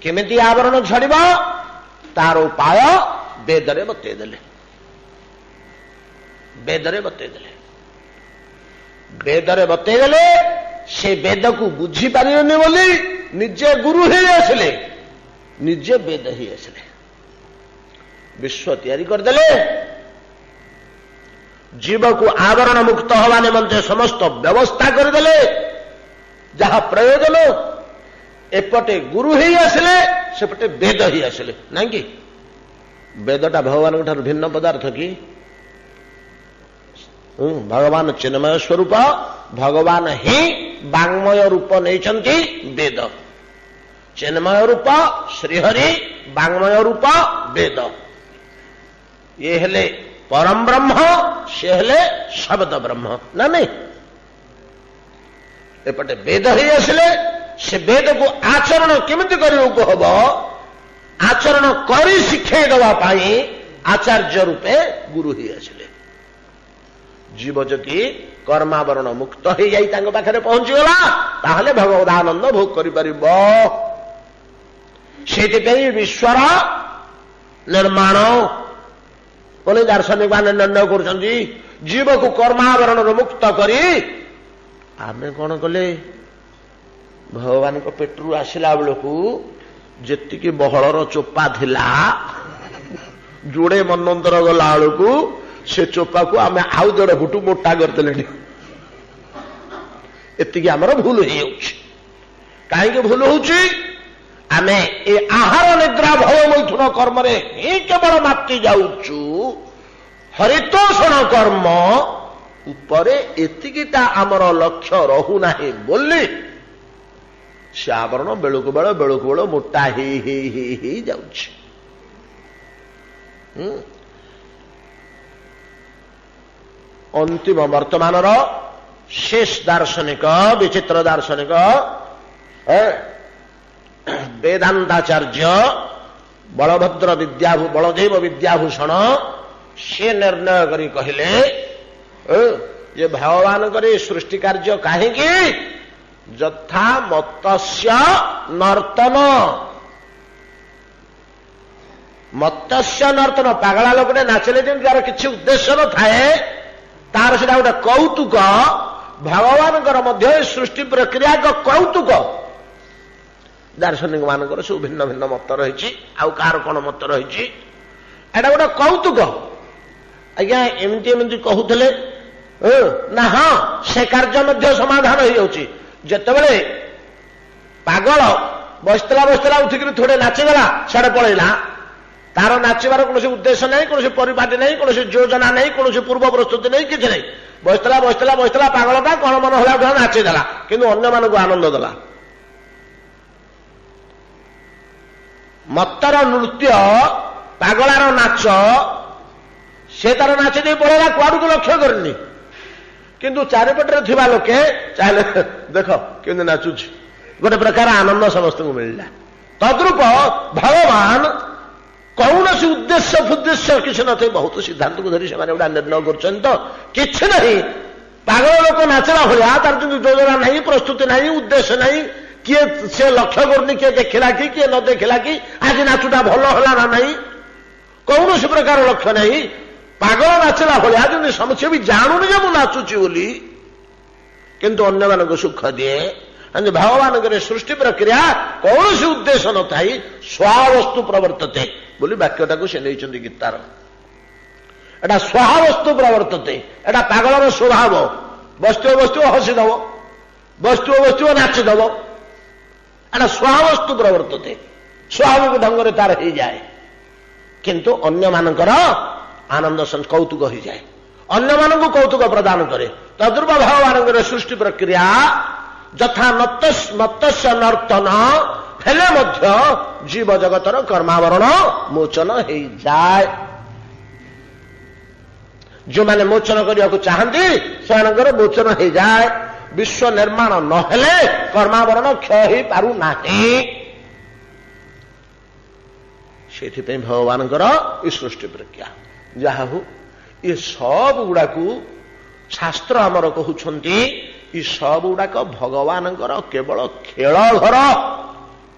କେମିତି ଆବରଣ ଛଡ଼ିବ ତାର ଉପାୟ ବେଦରେ ବତେଇଦେଲେ। ବେଦରେ ବତେଇଦେଲେ। ବେଦରେ ବତେଇଦେଲେ। ସେ ବେଦକୁ ବୁଝିପାରିବନି ବୋଲି ନିଜେ ଗୁରୁ ହେଇ ଆସିଲେ, ନିଜେ ବେଦ ହେଇ ଆସିଲେ। ବିଶ୍ୱ ତିଆରି କରିଦେଲେ। ଜୀବକୁ ଆବରଣ ମୁକ୍ତ ହେବା ନିମନ୍ତେ ସମସ୍ତ ବ୍ୟବସ୍ଥା କରିଦେଲେ। ଯାହା ପ୍ରୟୋଜନ, ଏପଟେ ଗୁରୁ ହେଇ ଆସିଲେ, ସେପଟେ ବେଦ ହେଇ ଆସିଲେ। ନାଇଁ କି? ବେଦଟା ଭଗବାନଙ୍କ ଠାରୁ ଭିନ୍ନ ପଦାର୍ଥ କି? ଭଗବାନ ଚିନ୍ମୟ ସ୍ୱରୂପ, ଭଗବାନ ହିଁ ବାଙ୍ଗ୍ମୟ ରୂପ ନେଇଛନ୍ତି ବେଦ। ଚିନ୍ମୟ ରୂପ ଶ୍ରୀହରି, ବାଙ୍ଗ୍ମୟ ରୂପ ବେଦ। ଇଏ ହେଲେ ପରମ ବ୍ରହ୍ମ, ସେ ହେଲେ ଶବ୍ଦ ବ୍ରହ୍ମ। ନା ନାଇଁ? ଏପଟେ ବେଦ ହେଇ ଆସିଲେ। ସେ ବେଦକୁ ଆଚରଣ କେମିତି କରିବାକୁ ହବ, ଆଚରଣ କରି ଶିଖେଇ ଦେବା ପାଇଁ ଆଚାର୍ଯ୍ୟ ରୂପେ ଗୁରୁ ହେଇ ଆସିଲେ। ଜୀବ ଯଦି କର୍ମାବରଣ ମୁକ୍ତ ହେଇଯାଇ ତାଙ୍କ ପାଖରେ ପହଞ୍ଚିଗଲା, ତାହେଲେ ଭଗବଦ୍ ଆନନ୍ଦ ଭୋଗ କରିପାରିବ। ସେଇଥିପାଇଁ ବିଶ୍ୱର ନିର୍ମାଣ ବୋଲି ଦାର୍ଶନିକ ମାନେ ନିର୍ଣ୍ଣୟ କରୁଛନ୍ତି। ଜୀବକୁ କର୍ମାବରଣରୁ ମୁକ୍ତ କରି ଆମେ କଣ କଲେ, ଭଗବାନଙ୍କ ପେଟରୁ ଆସିଲା ବେଳକୁ ଯେତିକି ବହଳର ଚୋପା ଥିଲା, ଯୋଡ଼େ ମନ୍ୱନ୍ତର ଗଲା ବେଳକୁ ସେ ଚୋପାକୁ ଆମେ ଆଉ 1.5 ଫୁଟ ମୋଟା କରିଦେଲେଣି। ଏତିକି ଆମର ଭୁଲ ହେଇଯାଉଛି। କାହିଁକି ଭୁଲ ହଉଛି? ଆମେ ଏ ଆହାର ନିଦ୍ରା ଭୟ ମୈଥୁନ କର୍ମରେ ହିଁ କେବଳ ମାତି ଯାଉଛୁ। ହରିତୋଷଣ କର୍ମ ଉପରେ ଏତିକିଟା ଆମର ଲକ୍ଷ୍ୟ ରହୁନାହିଁ ବୋଲି ସେ ଆବରଣ ବେଳକୁ ବେଳ ମୋଟା ହେଇ ଯାଉଛି। ଅନ୍ତିମ ବର୍ତ୍ତମାନର ଶେଷ ଦାର୍ଶନିକ, ବିଚିତ୍ର ଦାର୍ଶନିକ ବେଦାନ୍ତାଚାର୍ଯ୍ୟ ବଳଦେବ ବିଦ୍ୟାଭୂଷଣ, ସେ ନିର୍ଣ୍ଣୟ କରି କହିଲେ ଯେ ଭଗବାନଙ୍କର ଏ ସୃଷ୍ଟି କାର୍ଯ୍ୟ କାହିଁକି? ଯଥା ମତ୍ତସ୍ୟ ନର୍ତ୍ତନ। ମତ୍ତସ୍ୟ ନର୍ତ୍ତନ, ପାଗଳା ଲୋକଟେ ନାଚିଲେ ଯେମିତି ତାର କିଛି ଉଦ୍ଦେଶ୍ୟ ନଥାଏ, ତାର ସେଟା ଗୋଟେ କୌତୁକ। ଭଗବାନଙ୍କର ମଧ୍ୟ ଏ ସୃଷ୍ଟି ପ୍ରକ୍ରିୟା ଏକ କୌତୁକ। ଦାର୍ଶନିକ ମାନଙ୍କର ସବୁ ଭିନ୍ନ ଭିନ୍ନ ମତ ରହିଛି, ଆଉ କାହାର କଣ ମତ ରହିଛି। ଏଟା ଗୋଟେ କୌତୁକ। ଆଜ୍ଞା ଏମିତି ଏମିତି କହୁଥିଲେ ନା, ହଁ ସେ କାର୍ଯ୍ୟ ମଧ୍ୟ ସମାଧାନ ହେଇଯାଉଛି। ଯେତେବେଳେ ପାଗଳ ବସିଥିଲା ଉଠିକିରି ଥୋଡ଼େ ନାଚିଗଲା, ସେଆଡ଼େ ପଳେଇଲା, ତାର ନାଚିବାର କୌଣସି ଉଦ୍ଦେଶ୍ୟ ନାହିଁ, କୌଣସି ପରିପାଟି ନାହିଁ, କୌଣସି ଯୋଜନା ନାହିଁ, କୌଣସି ପୂର୍ବ ପ୍ରସ୍ତୁତି ନାହିଁ, କିଛି ନାହିଁ। ବସିଥିଲା ପାଗଳଟା କଣ ମନ ହେଲା ନାଚିଦେଲା, କିନ୍ତୁ ଅନ୍ୟମାନଙ୍କୁ ଆନନ୍ଦ ଦେଲା। ମତ୍ତର ନୃତ୍ୟ, ପାଗଳାର ନାଚ, ସେ ତାର ନାଚି ଦେଇ ପଳେଇଲା, କୁଆଡକୁ ଲକ୍ଷ୍ୟ କରିନି। କିନ୍ତୁ ଚାରିପଟରେ ଥିବା ଲୋକେ ଚାହିଁଲେ ଦେଖ କେମିତି ନାଚୁଛି, ଗୋଟେ ପ୍ରକାର ଆନନ୍ଦ ସମସ୍ତଙ୍କୁ ମିଳିଲା। ତଦ୍ରୂପ ଭଗବାନ କୌଣସି ଉଦ୍ଦେଶ୍ୟ ଫୁଦ୍ଦେଶ୍ୟ କିଛି ନଥାଏ। ବହୁତ ସିଦ୍ଧାନ୍ତକୁ ଧରି ସେମାନେ ଗୁଡ଼ା ନିର୍ଣ୍ଣୟ କରୁଛନ୍ତି। ତ କିଛି ନାହିଁ, ପାଗଳ ଲୋକ ନାଚିଲା ଭଳିଆ, ତାର କିନ୍ତୁ ଯୋଜନା ନାହିଁ, ପ୍ରସ୍ତୁତି ନାହିଁ, ଉଦ୍ଦେଶ୍ୟ ନାହିଁ। କିଏ ସେ ଲକ୍ଷ୍ୟ କରୁନି କିଏ ଦେଖିଲା କି କିଏ ନ ଦେଖିଲା କି ଆଜି ନାଚୁଟା ଭଲ ହେଲା ନା ନାହିଁ, କୌଣସି ପ୍ରକାର ଲକ୍ଷ୍ୟ ନାହିଁ। ପାଗଳ ନାଚିଲା ଭଳିଆ, କିନ୍ତୁ ସମସ୍ତେ ବି ଜାଣୁନି ଯେ ମୁଁ ନାଚୁଛି ବୋଲି, କିନ୍ତୁ ଅନ୍ୟମାନଙ୍କୁ ସୁଖ ଦିଏ। ଭଗବାନଙ୍କର ସୃଷ୍ଟି ପ୍ରକ୍ରିୟା କୌଣସି ଉଦ୍ଦେଶ୍ୟ ନଥାଇ ସ୍ୱାବସ୍ତୁ ପ୍ରବର୍ତ୍ତତେ ବୋଲି ବାକ୍ୟଟାକୁ ସେ ନେଇଛନ୍ତି ଗୀତାର। ଏଟା ସ୍ୱାବସ୍ତୁ ପ୍ରବର୍ତ୍ତତେ, ଏଟା ପାଗଳର ସ୍ୱଭାବ। ବସ୍ତୁ ହସିଦବ, ବସ୍ତୁ ନାଚିଦବ, ଏଟା ସ୍ୱାବସ୍ତୁ ପ୍ରବର୍ତ୍ତତେ, ସ୍ୱାଭାବିକ ଢଙ୍ଗରେ ତାର ହେଇଯାଏ। କିନ୍ତୁ ଅନ୍ୟମାନଙ୍କର आनंद कौतुक हो जाए, अन्य मानक कौतुक प्रदान करे। तद्रूप भगवान सृष्टि प्रक्रिया यथा मत्स्य नर्तन हेले मध्य जीव जगतर कर्मावरण मोचन हो जाए। जो माने मोचन करने को चाहती से मोचन हो जाए। विश्व निर्माण नहेले कर्मावरण क्षय हो पारु नाही। से भगवान सृष्टि प्रक्रिया जहा हो ये सब गुड़ाक शास्त्र आमर कहते ये सब गुड़ाक भगवान केवल खेल घर।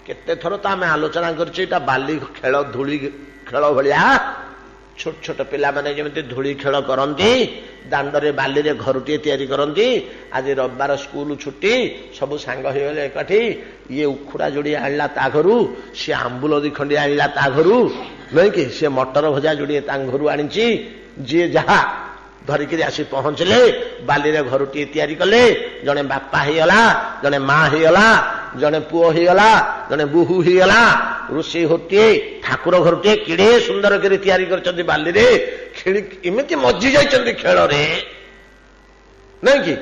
केते थर तो आम आलोचना कर बाली खेल धूली खेल भाया छोट छोट पिला माने जमी धूली खेल करती दांडे बाली रे घरटे तैयारी करती। आज रविवार स्कूल छुट्टी सब सांग होगले एकाठी ये उखुड़ा जोड़ी आणला ता घरू, सी आंबुल दी खंडी आणला ता घरू, नहीं कि सी मटर भजा जोड़ी घरू आनी जी जहा धरिक आसी पहुंचले बाली रे घरटे तैयारी कले। जड़े बापा होगला, जड़े माँ होगला, जड़े पुओ होगला, जड़े बोहू होगला, रोषे होटे ठाकुर घरटे किड़े सुंदर कर तैयारी कर बाली रे इमती मजी जाइए खेल रे, नहीं कि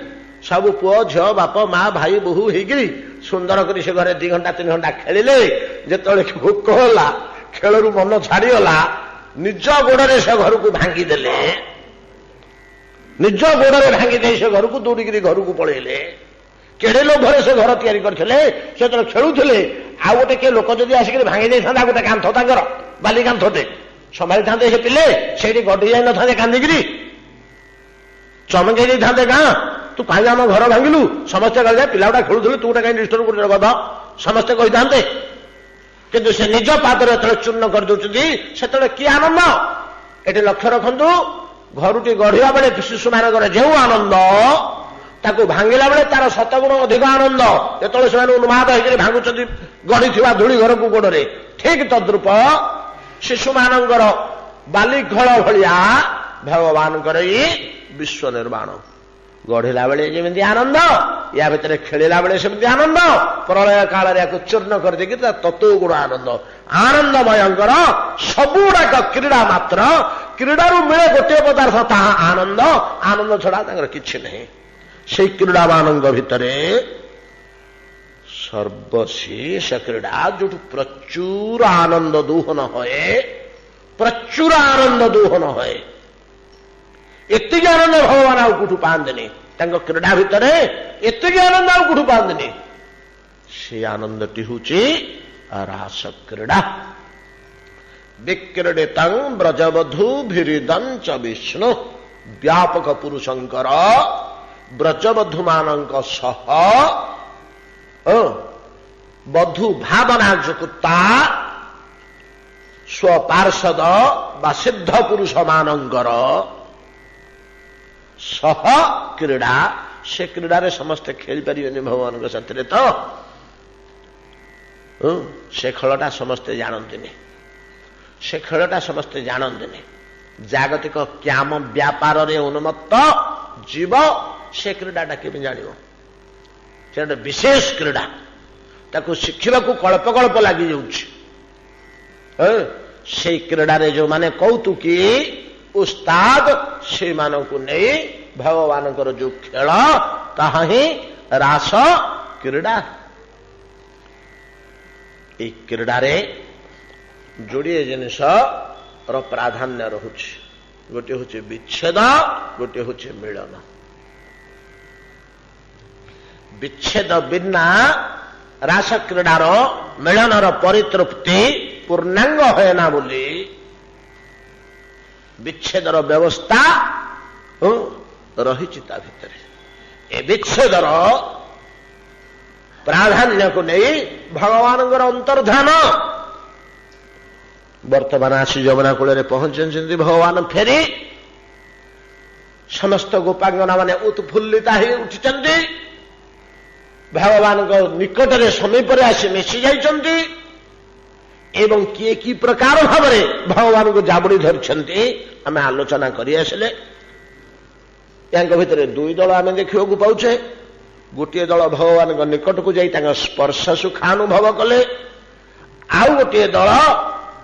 सब पुओ झील बाप माँ भाई बोहू होगी सुंदर कर से घरे 2 घंटा 3 घंटा खेलिले। जिते भोक होला खेल मन छाड़गला निज गोड़े से घर को भांगीदेले, निज गोड़े भांगी से घर को दौड़िकी घर को पलैले। केड़े लोभरे से घर तैयारी करथिले से तो खेलुथिले। आ गोटे के लोक जदि आसिक भांगी दे था गोटे कांथ तांकर बाली कांथटे संभाली था से पिले से गढ़ी जाई न था कांदिकी चमकई दे था गाँ तू कहीं आम घर भांगिलु समस्ते कह पिला गुड़ा खेलुलु तू गोटे कहीं डिस्टर्ब कर गध समस्ते कही था किंतु से निज पादर जो चूर्ण कर दूसरी से कि आनंद ये लक्ष्य रखु घरुटी गढ़िया बेले शिशु मान जो आनंद ताको भांगिला बेले तार 7 गुण अधिक आनंद जो से उन्माद होकर भांगुंट गढ़ी धूली घर को गोड़े ठीक तद्रूप शिशु मानकर बाली खेल भाया भगवान विश्व निर्माण गढ़िला बेले जमी आनंद या भितर खेलिला बेले सेमती आनंद प्रलय काल चूर्ण कर तत्व गुण आनंद आनंदमयंकर सबुड़ाक क्रीड़ा मात्र क्रीडारू मिले गोटे पदार्थ ताहा आनंद आनंद छड़ा किछि नहीं। से क्रीड़ा मान भितर सर्वशेष क्रीड़ा जो प्रचुर आनंद दोहन हुए, प्रचुर आनंद दोहन हुए। एति आनंद भगवान आउ कुठु पांदनी क्रीड़ा भितर एति आनंद आउ कुठु पांदनी। से आनंदटी हूची रास क्रीड़ा। विक्रीडितं ब्रजवधू भिरिदं च विष्णु व्यापक पुरुषंकर ब्रजवधू मानक सह बधू भावना जुकुता स्वपार्षद बा सिद्ध पुरुष मानकर सह क्रीड़ा। से क्रीड़ा समस्ते खेल पारे भगवान साथी तो से खेलटा समस्ते जानते, से खेलटा समस्ते जानते। जागतिक क्याम व्यापार उन्मत्त जीव से क्रीडाटा केमी जान से विशेष क्रीड़ा ताको शिखा कल्प कल्प लगी से क्रीडारे जो माने कौतुकी उस्ताद से मानक नहीं भगवान जो खेल ताहा ही रास क्रीड़ा। ये क्रीडारे जोड़े जिनिस प्राधान्य रहुछि। गोटे हूँ विच्छेद, गोटे हूँ मिलन। विच्छेद बिना रास क्रीडार मिलनर परितृप्ति पूर्णांग है ना बोली विच्छेदर व्यवस्था रही भितर। ए विच्छेदर प्राधान्य को नहीं भगवान अंतर्धान। वर्तमान आसी यमुना कूल पहुंचते भगवान फेरी समस्त गोपांगना माने उत्फुल्लिता ही उठिचंती। भगवान निकट में समीप आसी मिसी जाइछंती एवं किए की प्रकार भाव भगवान को जाबड़ी धरछंती आम आलोचना करी आसिले। या भितर 2 दल आम देखा पाचे। गोटे दल भगवान निकट को जाई स्पर्श सुखानुभव कले, आउ गोटे दल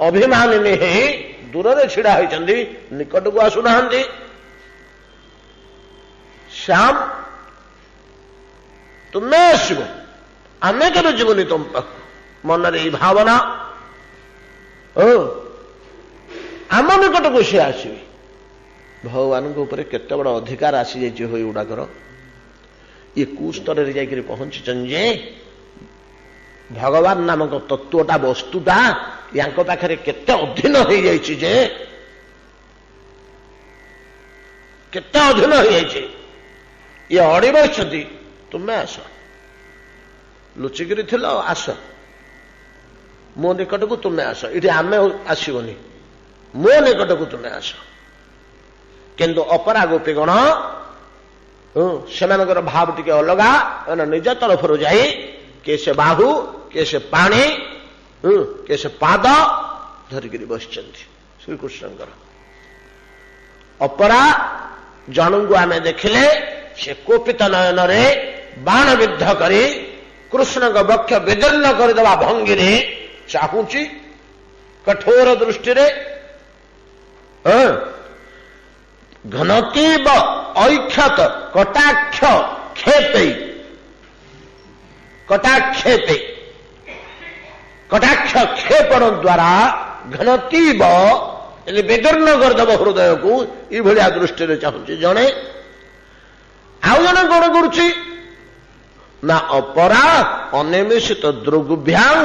अभिमानिनी ଦୂରରେ ଛିଡ଼ା ହୋଇଛନ୍ତି, ନିକଟକୁ ଆସୁନାହାନ୍ତି। ଶ୍ୟାମ ତୁମେ ଆସିବ, ଆମେ କେବେ ଯିବୁନି ତୁମ ପାଖକୁ। ମନରେ ଏଇ ଭାବନା, ଆମ ନିକଟକୁ ସେ ଆସିବେ। ଭଗବାନଙ୍କ ଉପରେ କେତେ ବଡ଼ ଅଧିକାର ଆସିଯାଇଛି ହୋଇ ଗୁଡ଼ାକର। ଇଏ କୁସ୍ତରରେ ଯାଇକରି ପହଞ୍ଚିଛନ୍ତି ଯେ ଭଗବାନ ନାମକ ତତ୍ତ୍ୱଟା, ବସ୍ତୁଟା ୟାଙ୍କ ପାଖରେ କେତେ ଅଧୀନ ହେଇଯାଇଛି, ଯେ କେତେ ଅଧୀନ ହେଇଯାଇଛି। ଇଏ ଅଡ଼ି ବସିଛନ୍ତି, ତୁମେ ଆସ, ଲୁଚିକିରି ଥିଲ, ଆସ ମୋ ନିକଟକୁ ତୁମେ ଆସ। ଏଠି ଆମେ ଆସିବନି, ମୋ ନିକଟକୁ ତୁମେ ଆସ। କିନ୍ତୁ ଅପରା ଗୋପୀଗଣ ସେମାନଙ୍କର ଭାବ ଟିକେ ଅଲଗା। ନିଜ ତରଫରୁ ଯାଇ କିଏ ସେ ବାହୁ, କିଏ ସେ ପାଣି, କିଏ ସେ ପାଦ ଧରିକିରି ବସିଛନ୍ତି ଶ୍ରୀକୃଷ୍ଣଙ୍କର। ଅପରା ଜଣଙ୍କୁ ଆମେ ଦେଖିଲେ ସେ କୋପିତ ନୟନରେ ବାଣ ବିଦ୍ଧ କରି କୃଷ୍ଣଙ୍କ ବକ୍ଷ ବିଦୀର୍ଣ୍ଣ କରିଦେବା ଭଙ୍ଗୀରେ ଚାହୁଁଛି, କଠୋର ଦୃଷ୍ଟିରେ। ଘନତୀବ ଐକ୍ଷତ କଟାକ୍ଷ କ୍ଷେପେ, କଟାକ୍ଷେପେ, କଟାକ୍ଷ କ୍ଷେପଣ ଦ୍ୱାରା ଘନତୀବ ବିଦୀର୍ଣ୍ଣ କରିଦେବ ହୃଦୟକୁ, ଏଇଭଳିଆ ଦୃଷ୍ଟିରେ ଚାହୁଁଛି ଜଣେ। ଆଉ ଜଣେ କଣ କରୁଛି ନା ଅପରା ଅନିମିଷିତ ଦୃଗ୍ଭ୍ୟାଂ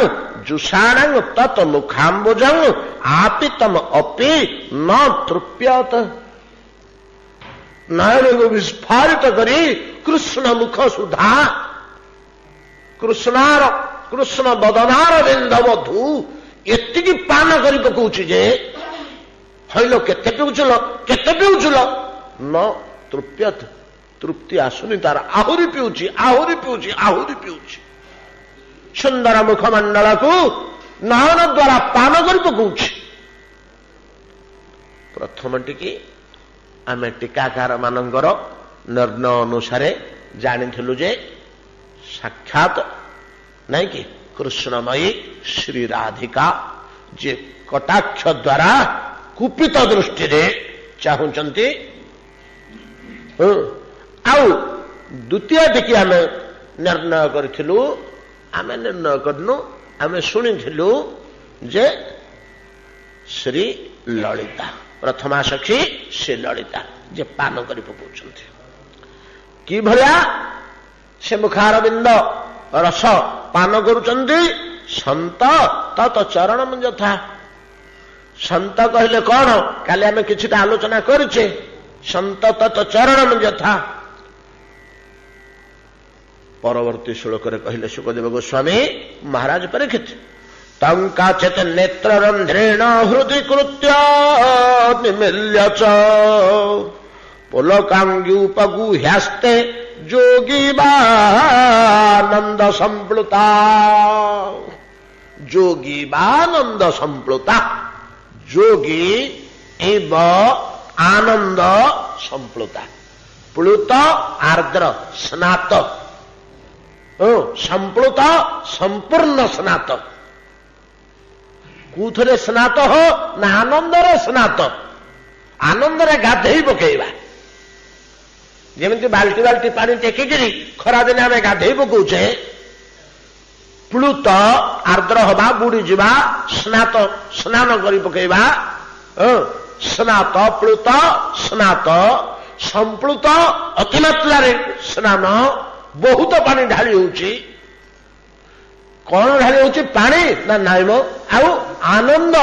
ଜୁଷାଣାଂ ତତ୍ ମୁଖାମ୍ବୁଜଂ ଆପିତମ ଅପି ନ ତୃପ୍ୟତ। ନୟନକୁ ବିସ୍ଫାରିତ କରି କୃଷ୍ଣ ମୁଖ ସୁଧା, କୃଷ୍ଣ ବଦନାର ବିନ୍ଦବଧୁ ଏତିକି ପାନ କରି ପକଉଛି ଯେ ହଇଲ କେତେ ପିଉଛୁଲ, କେତେ ପିଉଛୁଲ, ନ ତୃପ୍ୟତ, ତୃପ୍ତି ଆସୁନି ତାର, ଆହୁରି ପିଉଛି, ଆହୁରି ପିଉଛି, ଆହୁରି ପିଉଛି। ସୁନ୍ଦର ମୁଖମଣ୍ଡଳକୁ ନୟନ ଦ୍ୱାରା ପାନ କରି ପକଉଛି। ପ୍ରଥମ ଟିକେ ଆମେ ଟୀକାକାର ମାନଙ୍କର ନିର୍ଣ୍ଣୟ ଅନୁସାରେ ଜାଣିଥିଲୁ ଯେ ସାକ୍ଷାତ ନାଇଁ କି କୃଷ୍ଣମୟୀ ଶ୍ରୀ ରାଧିକା, ଯେ କଟାକ୍ଷ ଦ୍ୱାରା କୁପିତ ଦୃଷ୍ଟିରେ ଚାହୁଁଛନ୍ତି। ଆଉ ଦ୍ୱିତୀୟ ଟିକେ ଆମେ ନିର୍ଣ୍ଣୟ କରିଥିଲୁ, ଆମେ ନିର୍ଣ୍ଣୟ କରିନୁ, ଆମେ ଶୁଣିଥିଲୁ ଯେ ଶ୍ରୀ ଲଳିତା, ପ୍ରଥମା ସଖୀ ଶ୍ରୀ ଲଳିତା ଯେ ପାନ କରି ପକାଉଛନ୍ତି। କିଭଳିଆ ସେ ମୁଖାରବିନ୍ଦ ରସ ପାନ କରୁଛନ୍ତି। ସନ୍ତ ତତ୍ ଚରଣମ୍ ଯଥା। ସନ୍ତ କହିଲେ କଣ, କାଲି ଆମେ କିଛିଟା ଆଲୋଚନା କରିଛେ। ସନ୍ତ ତତ୍ ଚରଣମ୍ ଯଥା। ପରବର୍ତ୍ତୀ ଶ୍ଲୋକରେ କହିଲେ ସୁଖଦେବ ଗୋସ୍ୱାମୀ ମହାରାଜ ପରୀକ୍ଷିତ, ତଙ୍କାଚିତ ନେତ୍ରରନ୍ଧ୍ରେଣ ହୃଦି କୃତ୍ୟ ନିମିଲ୍ୟ ଚ ପୁଲକାଙ୍ଗି ଉପଗୁହ୍ୟାସ୍ତେ ଯୋଗୀବାନନ୍ଦ ସମ୍ପ୍ଲୁତା। ଯୋଗୀବାନନ୍ଦ ସମ୍ପ୍ଲୁତା, ଯୋଗୀ ଏବ ଆନନ୍ଦ ସମ୍ପ୍ଲୁତା। ପ୍ଲୁତ ଆର୍ଦ୍ର, ସ୍ନାତ, ସମ୍ପ୍ଲୁତ ସମ୍ପୂର୍ଣ୍ଣ ସ୍ନାତ। କୋଉଥିରେ ସ୍ନାତ ହୋ ନା ଆନନ୍ଦରେ ସ୍ନାତ। ଆନନ୍ଦରେ ଗାଧେଇ ପକେଇବା। ଯେମିତି ବାଲ୍ଟି ବାଲ୍ଟି ପାଣି ଟେକିକିରି ଖରାଦିନେ ଆମେ ଗାଧେଇ ପକଉଛେ, ପ୍ଲୁତ ଆର୍ଦ୍ର ହବା, ବୁଡିଯିବା, ସ୍ନାତ ସ୍ନାନ କରି ପକେଇବା। ସ୍ନାତ, ପ୍ଲୁତ, ସ୍ନାତ, ସମ୍ପ୍ଲୁତ ଅତିମାତ୍ରାରେ ସ୍ନାନ, ବହୁତ ପାଣି ଢାଳି ହଉଛି। କଣ ଢାଳି ହଉଛି? ପାଣି ନା ନାଇଁ ମ, ଆଉ ଆନନ୍ଦ,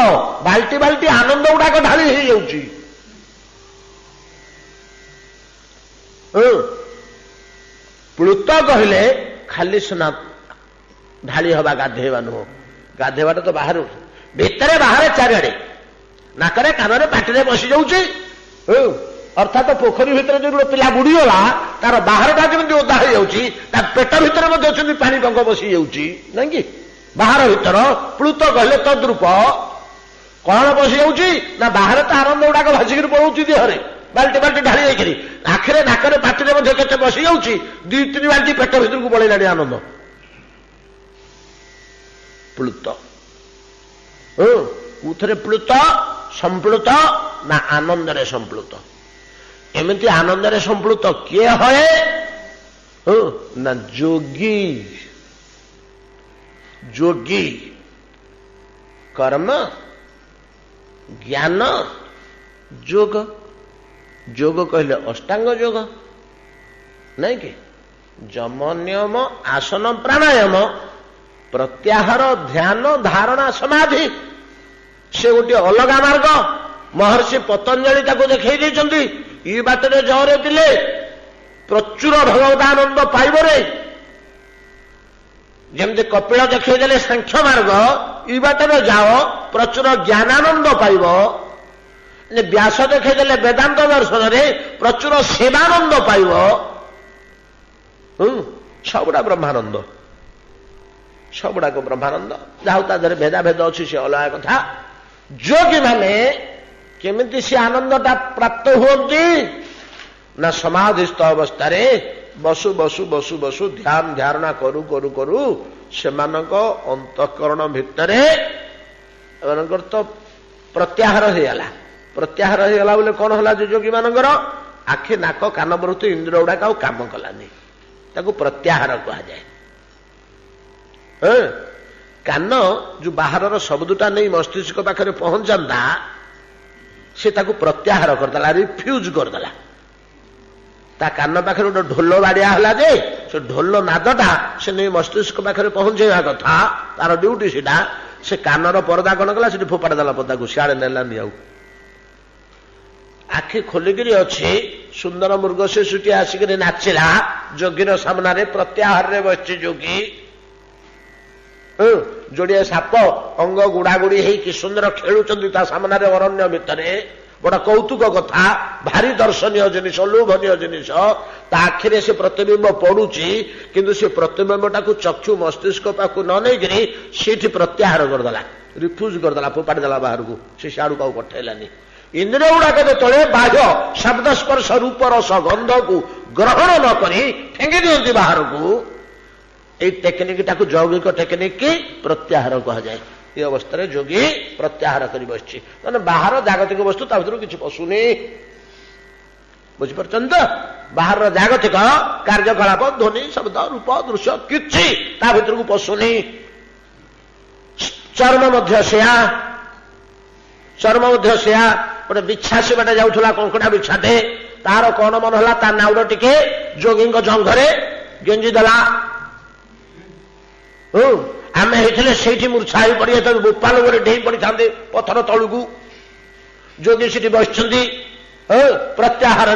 ବାଲ୍ଟି ବାଲ୍ଟି ଆନନ୍ଦ ଗୁଡାକ ଢାଳି ହେଇଯାଉଛି। ପ୍ଲୁତ କହିଲେ ଖାଲି ସ୍ନାନ ଢାଳି ହବା, ଗାଧେଇବା ନୁହଁ। ଗାଧେଇବାଟା ତ ବାହାରୁ, ଭିତରେ ବାହାରେ ଚାରିଆଡେ, ନାକରେ କାନରେ ପାଟିରେ ବସି ଯାଉଛି। ଅର୍ଥାତ ପୋଖରୀ ଭିତରେ ଯୋଉ ପିଲା ବୁଡିଗଲା, ତାର ବାହାରଟା ଯେମିତି ଓଦା ହେଇଯାଉଛି, ତା ପେଟ ଭିତରେ ମଧ୍ୟ ସେମିତି ପାଣି ଟଙ୍କ ବସି ଯାଉଛି, ନାଇଁ କି? ବାହାର ଭିତର ପ୍ଲୁତ କହିଲେ ତଦ୍ରୂପ। କଣ ବସି ଯାଉଛି ନା ବାହାରେ ତ ଆନନ୍ଦ ଗୁଡାକ ଭାସିକିରି ପଳଉଛି ଦେହରେ, ବାଲ୍ଟି ବାଲ୍ଟି ଢାଳି ଯାଇକରି। ଆଖିରେ ନାକରେ ପାଟିରେ ମଧ୍ୟ କେତେ ବସି ଯାଉଛି, 2-3 ବାଲ୍ଟି ପେଟ ଭିତରକୁ ପଳେଇଲାଣି ଆନନ୍ଦ। ପ୍ଲୁତ କୋଉଥିରେ ପ୍ଲୁତ संप्लुत ना आनंदरे संप्लुत एमती आनंदरे संप्लुत किए हए ना जोगी जोगी कर्म ज्ञान जोग जोग कहले अष्टांग जोग नहीं कि जम नियम आसन प्राणायाम प्रत्याहार ध्यान धारणा समाधि से गोटे अलग मार्ग महर्षि पतंजलि ताको देखई देइछन्ति ई बाटरे जहरे दिले प्रचुर भगवदानंद पाइबरे जमती कपिल देखई देले सांख्य मार्ग ई बाटरे जाओ प्रचुर ज्ञानानंद पाइब व्यास देखई देले वेदांत दर्शन रे प्रचुर सेवानंद पाइब सबुड़ा ब्रह्मानंद सबुड़ा को ब्रह्मानंद जाऊ ता देहरे भेदा भेद अच्छी से अलग कथा जोगी माने केमिति से आनंदटा प्राप्त हुअन्ति ना समाधिस्थ अवस्था रे बसु बसु बसु बसु ध्यान धारणा करू करू करू सेमानक अंतःकरण भितरे एमानकर तो प्रत्याहार हो गला बोले कौन होला जोगी मानकर आखि नाक कान प्रभृति इंद्रिय गुड़ाक आउ काम कलानी ताको प्रत्याहार कहा जाए कान जो बाहर शब्दटा नहीं मस्तिष्क पाखे पहुंचता से ताको प्रत्याहार करदेला रिफ्यूज करदेला ता कान पाखे गोटे ढोल बाड़िया हला जे से ढोल नादटा से नहीं मस्तिष्क पाखे पहुंचेवा कथा तार ड्यूटी सीटा से कानर परदा कौन कला से फोपाड़ देला पदा को सियाड़े नेलानी आउ आखि खोलिकी अच्छी सुंदर मृग से सुटी आसिक नाचिला जोगीर सामने प्रत्याहार रे बसची जोगी जोड़िए साप अंग गुड़ागुड़ी कि सुंदर खेलुंट सामने अरण्य भितर बड़ा कौतुक कथा भारी दर्शनीय जिनिस लोभनीय जिनिस आखिरे से प्रतिबिंब पड़ुची किंतु से प्रतिबिंबटा को चक्षु मस्तिष्क पाक न नहीं सीठी प्रत्याहार करदेला रिफ्यूज करदेला फोपाड़ी देला बाहर को से सियाड़ू का पठेलानी इंद्रिय गुड़ाक जो बाह्य शब्द स्पर्श रूप रस गंध को ग्रहण न करी फेंगी दिखती बाहर को ये टेक्निक टाक यौगिक टेक्निक की प्रत्याहार कह जाए ये अवस्था जोगी प्रत्याहार कर बसची मैंने बाहर जागतिक वस्तु ता भर किसी पशुनी बुझीपार तो बाहर जागतिक कार्यकलाप ध्वनि शब्द रूप दृश्य किसी ता भर को पशुनी चर्म मध्य सेया गोटे बिछासी बाटे जाऊला कंकड़ा बिछाटे तार कौन मन है ता नाउड़ टिके जोगी जंघरे गेंजी देला आम होते से मूर्छा ही पड़े बोपाल गोटे डेई पड़ी था पथर तलू को जोगी से बस प्रत्याहार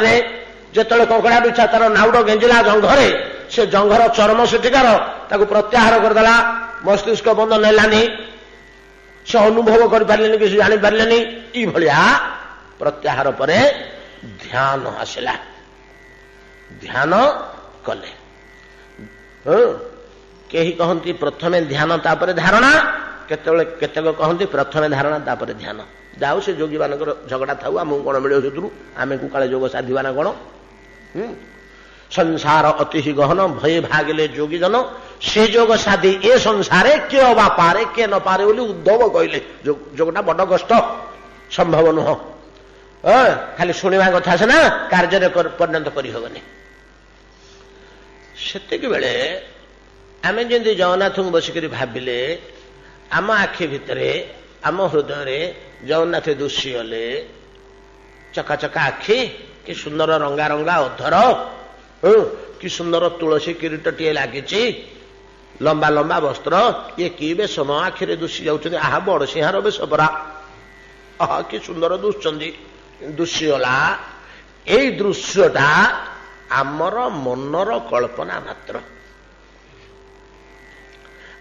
जिते कंकड़ा बिछा तार नाउड़ गेंजिला जंघरे से जंघर चर्म सेठिकार ताको प्रत्याहार करदेला मस्तिष्क बंद नेलानी से अनुभव कर पारे कि जानी पारे या प्रत्याहार पर ध्यान आसला ध्यान कले कहीं कहती प्रथमे ध्यान तापर धारणा केतक कहती प्रथमे धारणा तापर ध्यान जाऊ से जोगी मान झगड़ा था आमको कौन मिले से आम को काले जोग साधिबा ना कौन संसार अति ही गहन भय भागिले जोगी जन से जोग साधि ए संसारे किए बा पारे किए न पारे बोली उद्धव कहले जोगटा बड़ कष्ट संभव नुह खाली शुणा कथा से ना कार्य परिणत करहबनी से बेले आम जमी जगन्नाथ को बसिक भाविले आम आखि भितर आम हृदय जगन्नाथ दुष्यले चका चका आखि कि सुंदर रंगा रंगा अधर कि सुंदर तुलसी किरीट टे लगी लंबा लंबा वस्त्र ये कि बेसम आखिरे दुषी जाऊँ आहा बड़ सिंहार बेस परा आहा कि सुंदर दुष्चंदी दुष्यला यही दृश्यटा आमर मनर कल्पना मात्र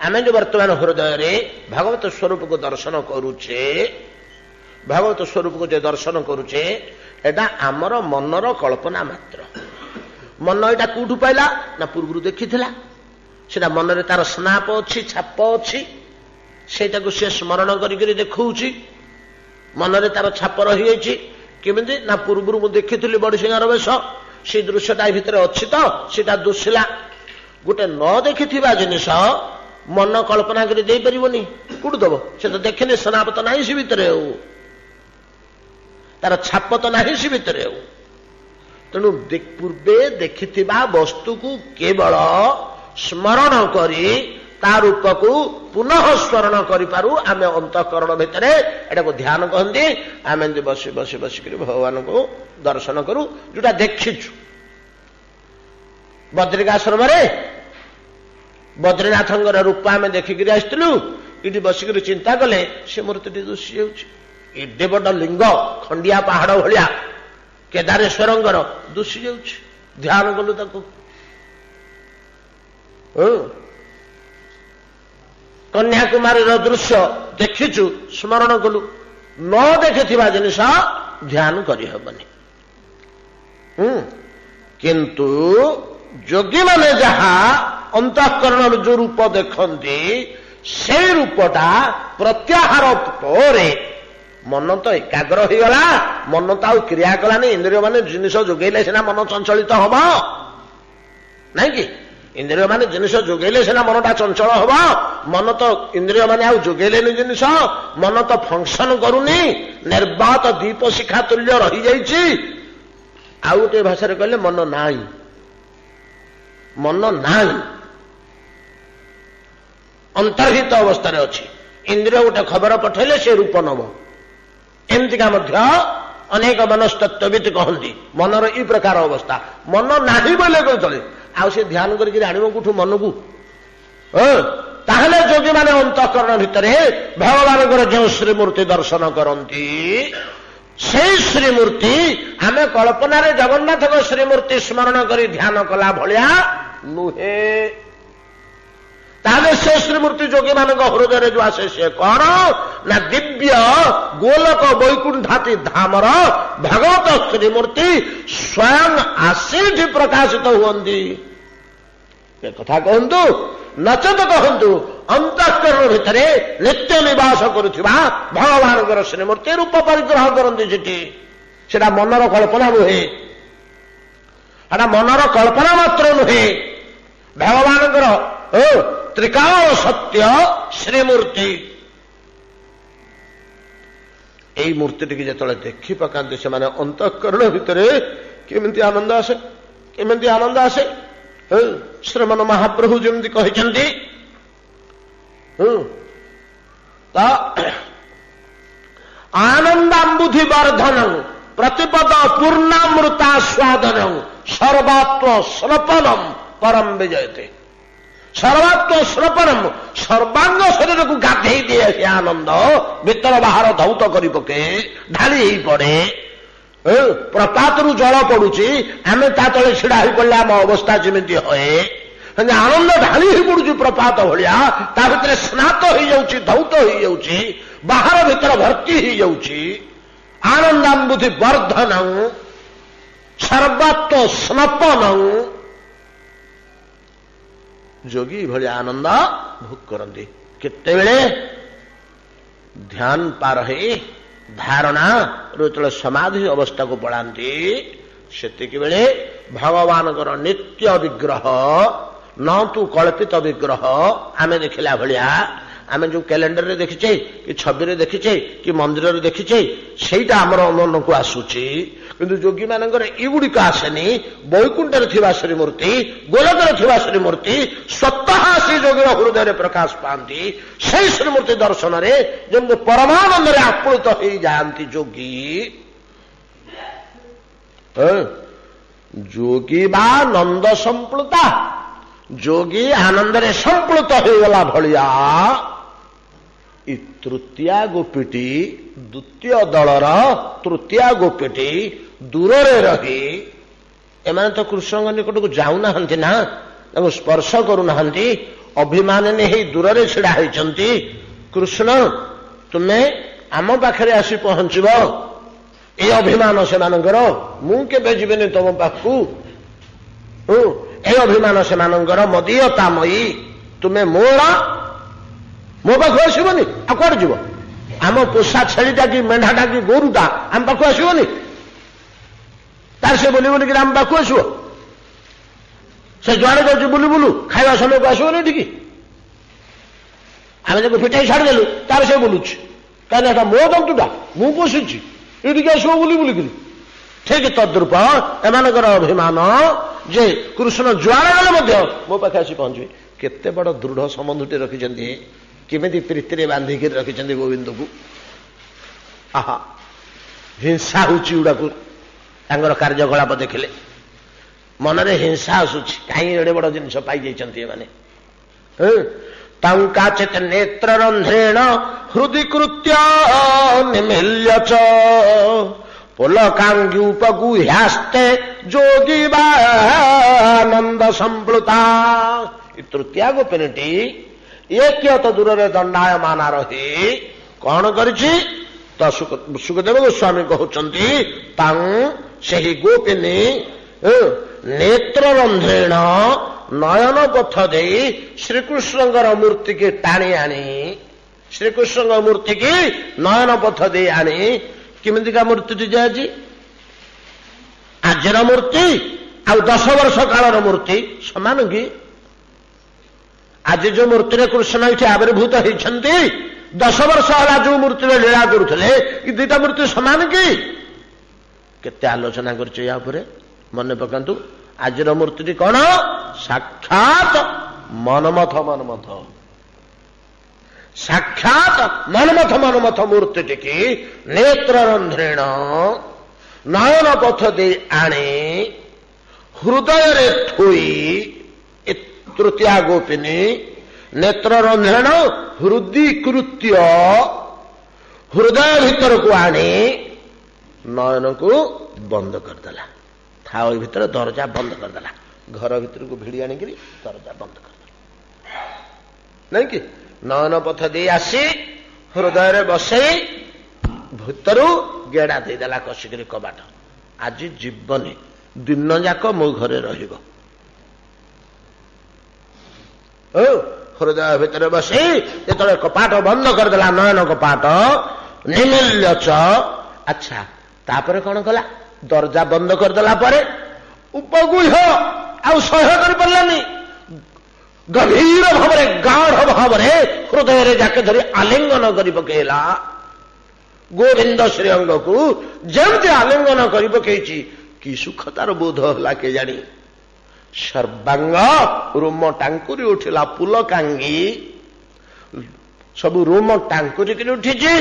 आम जो वर्तमान हृदय भगवत स्वरूप को दर्शन करुचे भगवत स्वरूप को जो दर्शन करुचे एटा आमर मनर कल्पना मात्र मन एटा कौटू पाइला ना पूर्व देखी से मन में तार स्नाप अच्छी छाप अच्छी से स्मरण करी देखौची मन में तार छाप रही केमिति ना पूर्व मु देखी बड़ सिंहार वेश से दृश्यटा भितर अच्छी तो सीटा दुशिला गोटे न देखि जिनिस मन कल्पना कर दे पारनी कौटू दब से तो देखने स्नाप तो ना सी भितर तार छाप तो नहीं सी भितर तेणु पूर्वे देखिथिबा वस्तु को केवल स्मरण करी ता रूप को पुनः स्मरण करिपारू आमे अंतःकरण भितर एटा को ध्यान कहंती आमे बसी बसी बसिक भगवान को दर्शन करू जोटा देखिछु बद्रिकाश्रम बद्रीनाथंकर रूप आमे देखिक आसलु इटी बसिक चिंता कले से मूर्ति दुषी जाऊँगी एडे बड़ लिंग खंडिया पहाड़ भाया केदारेश्वरंकर दुषी जाऊँगी ध्यान कलु ताको कन्याकुमारी दृश्य देखिचु स्मरण कलु न देखि जिनिस ध्यान करहबनी किंतु योगी माने जहा अंतःकरण जो रूप देखती से रूपटा प्रत्याहार पर मन तो एकाग्र हो गला मन तो आ क्रिया कलानी इंद्रिय माने जिनिस जोगेले सिना मन चंचलित हम नहीं कि इंद्रिय माने जिनिस जोगेले सिना मनटा चंचल हम मन तो इंद्रिय माने आ जोगेले जिनिस मन तो फंक्शन करूनी निर्वात दीप शिखा तुल्य रही जाइछि आ गोटे भाषा कहले मन नाई अंतर्हित अवस्था अच्छी इंद्रिय गोटे खबर पठेले से रूप नब एमतीका अनेक मनस्तत्वविद कहती मनर ई प्रकार अवस्था मन नाही बोले कह चले आ ध्यान करके आनिब कोठू मन को ताहले जोगी माने अंतःकरण भितर भगवान जो श्रीमूर्ति दर्शन करती से श्रीमूर्ति आमे कल्पना जगन्नाथ को श्रीमूर्ति स्मरण करी ध्यान कला भलिया नुहे ताले से श्रीमूर्ति जोगी मान हृदय जो आसे से कौन ना दिव्य गोलक वैकुंठाति धामर भगवत श्रीमूर्ति स्वयं आसी प्रकाशित हुअन्ति कथा कहतु नचत कहतु अंतःकरण भितर नित्य निवास करुवा भगवान श्रीमूर्ति रूप परिग्रह करती सेटा मनर कल्पना नुहे एटा मनर कल्पना मात्र नुहे भगवान त्रिकाल सत्य श्रीमूर्ति यही मूर्ति टी जो देखी पकाते से अंतःकरण भितर केमिति आनंद आसे श्रीमन महाप्रभु जमी कहते आनंदाबुधि वर्धन प्रतिपद पूर्णामृतास्वादन सर्वात्म स्नपनम परम विजयते सर्वात्म स्नपनम सर्वांग शरीर को गाधे दिए से आनंद भीतर बाहर धौत कर पके ढाली पड़े प्रपात जल पड़ुची आम ता तले छिड़ा हो पड़े आम अवस्था जमी हए आनंद ढाली ही पड़ुची प्रपात भाया ता भीतर स्नात हो जाउची धौत हो जाउची बाहर भीतर भर्ती हो जाउची आनंदाबुधि वर्धन सर्वात्म स्नपन जोगी भलिया आनंद भोग करती केते बेले ध्यान पार है धारणा जो समाधि अवस्था को पढ़ाती सेतिक बेले भगवान नित्य विग्रह न तू कल्पित विग्रह आमे देखला भलिया आमे जो कैलेंडर रे देखिचे कि छवि रे देखिचे कि मंदिर रे देखिचे सेटा हमर मन को आसुची किंतु जोगी मानकर एगुड़िक आसेनी वैकुंठ थिबा श्रीमूर्ति गोलक थिबा श्रीमूर्ति स्वतः से जोगी हृदय प्रकाश पाती से श्रीमूर्ति दर्शन रे जब परमानंद रे आप्लुत हो जाती जोगी जोगी बा नंद संप्लुता जोगी आनंद रे संप्लुत हो गला भलिया तृतीया गोपीटी द्वितीय दलर तृतीया गोपीटी दूर रही एमाने तो कृष्ण निकट को जाऊना ना स्पर्श करूना अभिमान नहीं दूर से छिड़ा होती कृष्ण तुम्हें आम पाखे आसी पहुंचब ये अभिमान से मु केबे जीवेनि तुम पाखु ए अभिमान से मदीयतामयी तुम्हें मोर मो पाख आसबनी आ कौन जीव आम पोषा छेलीटा कि मेढ़ाटा कि गोरुटा आम पाख आसबनी तार से बोली बोलिक आम पाख आसब से जुआड़े जाऊँ बुलू बुलू खाଇବା समय को आसबनी ठीक आम जब फिटाई छाड़देलु तार से बुलुच कहीं मो जंतुटा मु पोषुची ଏଠିକି ଆସିବ ବୁଲିକିରି। ଠିକ ତଦ୍ରୂପ ଏମାନଙ୍କର ଅଭିମାନ ଯେ କୃଷ୍ଣ ଯୁଆଡେ ଗଲେ ମଧ୍ୟ ମୋ ପାଖେ ଆସି ପହଞ୍ଚିବେ। କେତେ ବଡ ଦୃଢ ସମ୍ବନ୍ଧଟେ ରଖିଛନ୍ତି, କେମିତି ପ୍ରୀତିରେ ବାନ୍ଧିକିରି ରଖିଛନ୍ତି ଗୋବିନ୍ଦକୁ। ଆହା, ହିଂସା ହଉଛି ଗୁଡାକୁ ତାଙ୍କର କାର୍ଯ୍ୟକଳାପ ଦେଖିଲେ ମନରେ ହିଂସା ଆସୁଛି। କାହିଁ ଏଡେ ବଡ ଜିନିଷ ପାଇଯାଇଛନ୍ତି ଏମାନେ। ତାଙ୍କାଚିତ ନେତ୍ରରନ୍ଧ୍ରେଣ ହୃଦି କୃତ୍ୟ ନିମିଲ୍ୟଚ ପୁଲକାଙ୍ଗି ଉପଗୁହ୍ୟାସ୍ତେ ଯୋଗୀବାନନ୍ଦ ସମ୍ପ୍ଲୁତା। ତୃତୀୟା ଗୋପିନୀଟି ଏ କିୟତ ଦୂରରେ ଦଣ୍ଡାୟମାନ ରହି କଣ କରିଛି ତ ସୁଖଦେବ ଗୋସ୍ୱାମୀ କହୁଛନ୍ତି ତାଙ୍କୁ ସେହି ଗୋପିନୀ ନେତ୍ରରନ୍ଧ୍ରେଣ ନୟନ ପଥ ଦେଇ ଶ୍ରୀକୃଷ୍ଣଙ୍କର ମୂର୍ତ୍ତିକି ଟାଣି ଆଣି, ଶ୍ରୀକୃଷ୍ଣଙ୍କ ମୂର୍ତ୍ତିକି ନୟନ ପଥ ଦେଇ ଆଣି, କେମିତିକା ମୂର୍ତ୍ତିଟି ଯେ ଆଜି ଆଜିର ମୂର୍ତ୍ତି ଆଉ 10 ବର୍ଷ କାଳର ମୂର୍ତ୍ତି ସମାନ କି? ଆଜି ଯୋଉ ମୂର୍ତ୍ତିରେ କୃଷ୍ଣ ଏଠି ଆବିର୍ଭୂତ ହେଇଛନ୍ତି 10 ବର୍ଷ ହେଲା ଯୋଉ ମୂର୍ତ୍ତିରେ ଲୀଳା କରୁଥିଲେ ଏ ଦୁଇଟା ମୂର୍ତ୍ତି ସମାନ କି? କେତେ ଆଲୋଚନା କରିছে ୟା ଉପରେ ମନେ ପକାନ୍ତୁ। ଆଜିର ମୂର୍ତ୍ତିଟି କଣ? ସାକ୍ଷାତ ମନମଥ ମନମଥ, ସାକ୍ଷାତ ମନମଥ ମନମଥ ମୂର୍ତ୍ତିଟିକି ନେତ୍ରରନ୍ଧ୍ରେଣ ନୟନ ପଥ ଦେଇ ଆଣି ହୃଦୟରେ ଥୋଇ, ତୃତୀୟା ଗୋପିନୀ ନେତ୍ରରନ୍ଧ୍ରେଣ ହୃଦୀକୃତ୍ୟ ହୃଦୟ ଭିତରକୁ ଆଣି ନୟନକୁ ବନ୍ଦ କରିଦେଲା। ଥାଉ ଭିତରେ ଦରଜା ବନ୍ଦ କରିଦେଲା। ଘର ଭିତରକୁ ଭିଡ଼ି ଆଣିକିରି ଦରଜା ବନ୍ଦ କରିଦେଲା। ନାଇଁ କି? ନୟନ ପଥ ଦେଇ ଆସି ହୃଦୟରେ ବସେଇ ଭିତରୁ ଗେଡା ଦେଇଦେଲା କଷିକିରି କବାଟ। ଆଜି ଯିବନି, ଦିନ ଯାକ ମୋ ଘରେ ରହିବ। ହୃଦୟ ଭିତରେ ବସେଇ ଯେତେବେଳେ କପାଟ ବନ୍ଦ କରିଦେଲା, ନୟନ କପାଟ ନିମିଲ୍ୟଚ। ଆଚ୍ଛା, ତାପରେ କଣ କଲା? ଦରଜା ବନ୍ଦ କରିଦେଲା ପରେ ଉପଗୁହ୍ୟ ଆଉ ସହ୍ୟ କରିପାରିଲାନି। ଗଭୀର ଭାବରେ ଗାଢ ଭାବରେ ହୃଦୟରେ ଯାକେ ଧରି ଆଲିଙ୍ଗନ କରି ପକେଇଲା ଗୋବିନ୍ଦ ଶ୍ରୀଅଙ୍ଗକୁ। ଯେମିତି ଆଲିଙ୍ଗନ କରି ପକେଇଛି କି ସୁଖ ତାର ବୋଧ ହେଲା କେଜାଣି। ସର୍ବାଙ୍ଗ ରୁମ ଟାଙ୍କୁରି ଉଠିଲା, ପୁଲକାଙ୍ଗି ସବୁ ରୁମ ଟାଙ୍କୁରିକିରି ଉଠିଛି।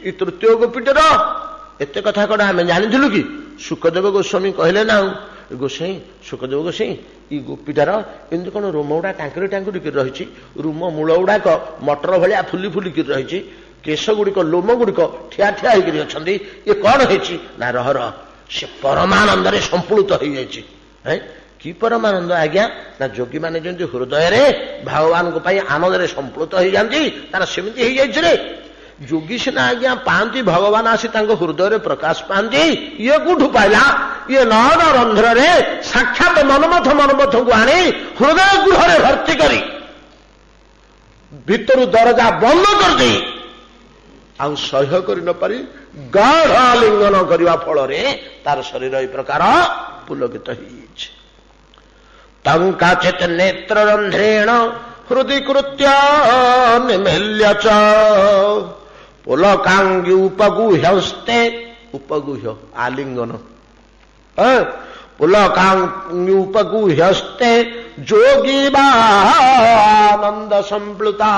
ଏ ତୃତୀୟ ଗୋପୀଟିର ଏତେ କଥା କଣ ଆମେ ଜାଣିଥିଲୁ କି? ସୁଖଦେବ ଗୋସ୍ୱାମୀ କହିଲେ ନା, ଗୋସାଇଁ ସୁଖଦେବ ଗୋସାଇଁ ଏ ଗୋପୀଟାର ଏମିତି କଣ ରୁମ ଗୁଡା ଟାଙ୍କୁରି ଟାଙ୍କୁରିକିରି ରହିଛି, ରୁମ ମୂଳ ଗୁଡାକ ମଟର ଭଳିଆ ଫୁଲି ଫୁଲିକିରି ରହିଛି, କେଶ ଗୁଡ଼ିକ ଲୋମ ଗୁଡ଼ିକ ଠିଆ ଠିଆ ହେଇକିରି ଅଛନ୍ତି। ଇଏ କଣ ହେଇଛି ନା, ରହ ସେ ପରମାନନ୍ଦରେ ସମ୍ପୃକ୍ତ ହେଇଯାଇଛି। କି ପରମାନନ୍ଦ ଆଜ୍ଞା? ନା ଯୋଗୀମାନେ ଯେମିତି ହୃଦୟରେ ଭଗବାନଙ୍କ ପାଇଁ ଆନନ୍ଦରେ ସମ୍ପୃକ୍ତ ହେଇଯାନ୍ତି, ତାର ସେମିତି ହେଇଯାଇଛି ରେ। ଯୋଗୀ ସିନା ଆଜ୍ଞା ପାଆନ୍ତି, ଭଗବାନ ଆସି ତାଙ୍କ ହୃଦୟରେ ପ୍ରକାଶ ପାଆନ୍ତି। ଇଏ କୋଉଠୁ ପାଇଲା? ଇଏ ନୟନ ରନ୍ଧ୍ରରେ ସାକ୍ଷାତ ମନମଥ ମନମଥଙ୍କୁ ଆଣି ହୃଦୟ ଗୃହରେ ଭର୍ତ୍ତି କରି ଭିତରୁ ଦରଜା ବନ୍ଦ କରିଦେଇ ଆଉ ସହ୍ୟ କରି ନପାରି ଗାଢ ଆଲିଙ୍ଗନ କରିବା ଫଳରେ ତାର ଶରୀର ଏ ପ୍ରକାର ପୁଲକିତ ହେଇଯାଇଛି। ତାଙ୍କାଚିତ ନେତ୍ରରନ୍ଧ୍ରେଣ ହୃଦୀକୃତ୍ୟ ନିମିଲ୍ୟଚ ପୁଲକାଙ୍ଗି ଉପଗୁହ୍ୟସ୍ତେ, ଉପଗୁହ୍ୟ ଆଲିଙ୍ଗନ, ପୁଲକାଙ୍ଗି ଉପଗୁହ୍ୟସ୍ତେ ଯୋଗୀବାନନ୍ଦ ସମ୍ପ୍ଲୁତା।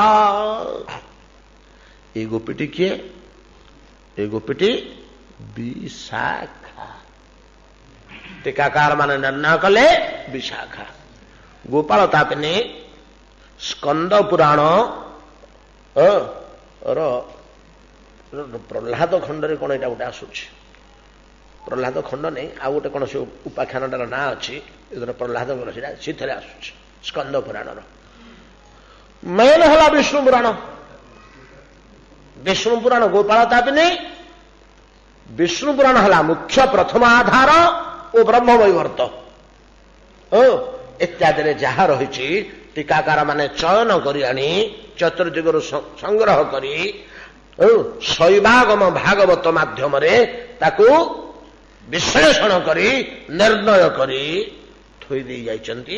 ଏ ଗୋପୀଟି କିଏ? ଏ ଗୋପୀଟି ବିଶାଖା। ଟୀକାକାର ମାନେ ନିର୍ଣ୍ଣୟ କଲେ ବିଶାଖା। ଗୋପାଳ ତାପିନୀ ସ୍କନ୍ଦ ପୁରାଣ ପ୍ରହ୍ଲାଦ ଖଣ୍ଡରେ କଣ ଏଇଟା ଗୋଟେ ଆସୁଛି। ପ୍ରହ୍ଲାଦ ଖଣ୍ଡ ନେଇ ଆଉ ଗୋଟେ କଣ ସେ ଉପାଖ୍ୟାନଟାର ନାଁ ଅଛି, ଏଥର ପ୍ରହ୍ଲାଦଙ୍କର ସେଟା ସେଥିରେ ଆସୁଛି ସ୍କନ୍ଦ ପୁରାଣର। ମେନ ହେଲା ବିଷ୍ଣୁ ପୁରାଣ। ବିଷ୍ଣୁ ପୁରାଣ ଗୋପାଳ ତାପିନୀ, ବିଷ୍ଣୁ ପୁରାଣ ହେଲା ମୁଖ୍ୟ ପ୍ରଥମ ଆଧାର ଓ ବ୍ରହ୍ମ ବୈବର୍ତ ଇତ୍ୟାଦିରେ ଯାହା ରହିଛି ଟୀକାକାର ମାନେ ଚୟନ କରି ଆଣି ଚତୁର୍ଦିଗରୁ ସଂଗ୍ରହ କରି ଶୈବାଗମ ଭାଗବତ ମାଧ୍ୟମରେ ତାକୁ ବିଶ୍ଳେଷଣ କରି ନିର୍ଣ୍ଣୟ କରି ଥୋଇ ଦେଇ ଯାଇଛନ୍ତି।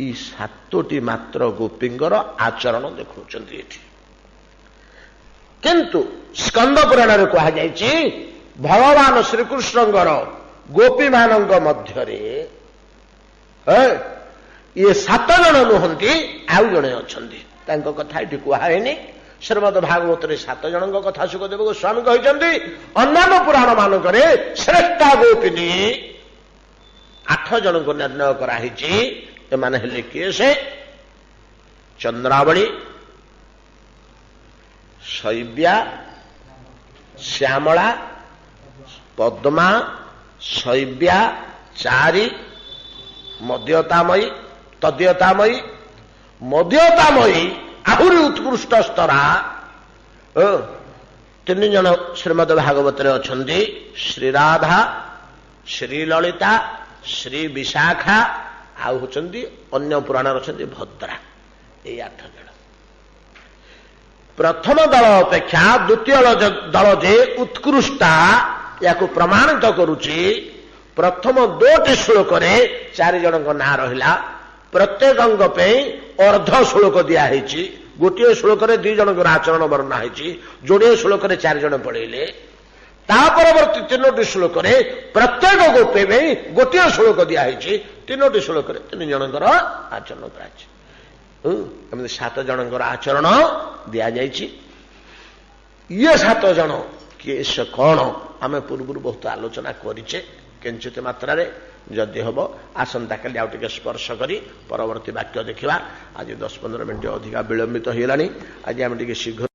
ଏଇ 7ଟି ମାତ୍ର ଗୋପୀଙ୍କର ଆଚରଣ ଦେଖାଉଛନ୍ତି ଏଠି। କିନ୍ତୁ ସ୍କନ୍ଦ ପୁରାଣରେ କୁହାଯାଇଛି भगवान श्रीकृष्णଙ୍କର गोपी ମାନଙ୍କ ମଧ୍ୟରେ ये 7 जण नुहंती आउ जणे अछंती तांको कथा एठी कुहायनी श्रीमद भागवत 7 जनଙ୍କ କଥା सुखदेव गोस्वामी କହିଛନ୍ତି ଅନ୍ୟାନ୍ୟ पुराण ମାନଙ୍କରେ श्रेष्ठा गोपिनी 8 जनଙ୍କୁ निर्णय କରାହେଇଛି एमाने हेले किए से चंद्रावली शैव्या श्यामला पद्मा शैव्या चारी मद्यतामयी तद्यतामयी मद्यतामयी आहुरी उत्कृष्ट स्तरा 3 जन श्रीमद भागवत अच्छा श्री राधा श्री ललिता श्री विशाखा आउ होचंदी अन्य पुराण अच्छा भद्रा ये 8 जन प्रथम दल अपेक्षा द्वितीय दल जे उत्कृष्टा या प्रमाणित करुची प्रथम 2टी श्लोक 4 जन ना रहा प्रत्येक अंग अर्ध श्लोक दिखाई गोटे श्लोक 2 जन आचरण वर्णना है जोड़े श्लोक 4 जन पढ़ेले परवर्ती 3टी श्लोक प्रत्येक गोपे में गोटे श्लोक दिखाई 3टी श्लोक 3 जनकर आचरण कर 7 जनकर आचरण दि जाइए ये 7 जन किए से कौन आम पूर्व बहुत आलोचना करें किंचित मात्रा जदि हम आसंता काली आउ टे स्पर्श करी परवर्ती वाक्य देखा आज 10-15 मिनट अधिका विलंबित होगा आज आम टे शीघ्र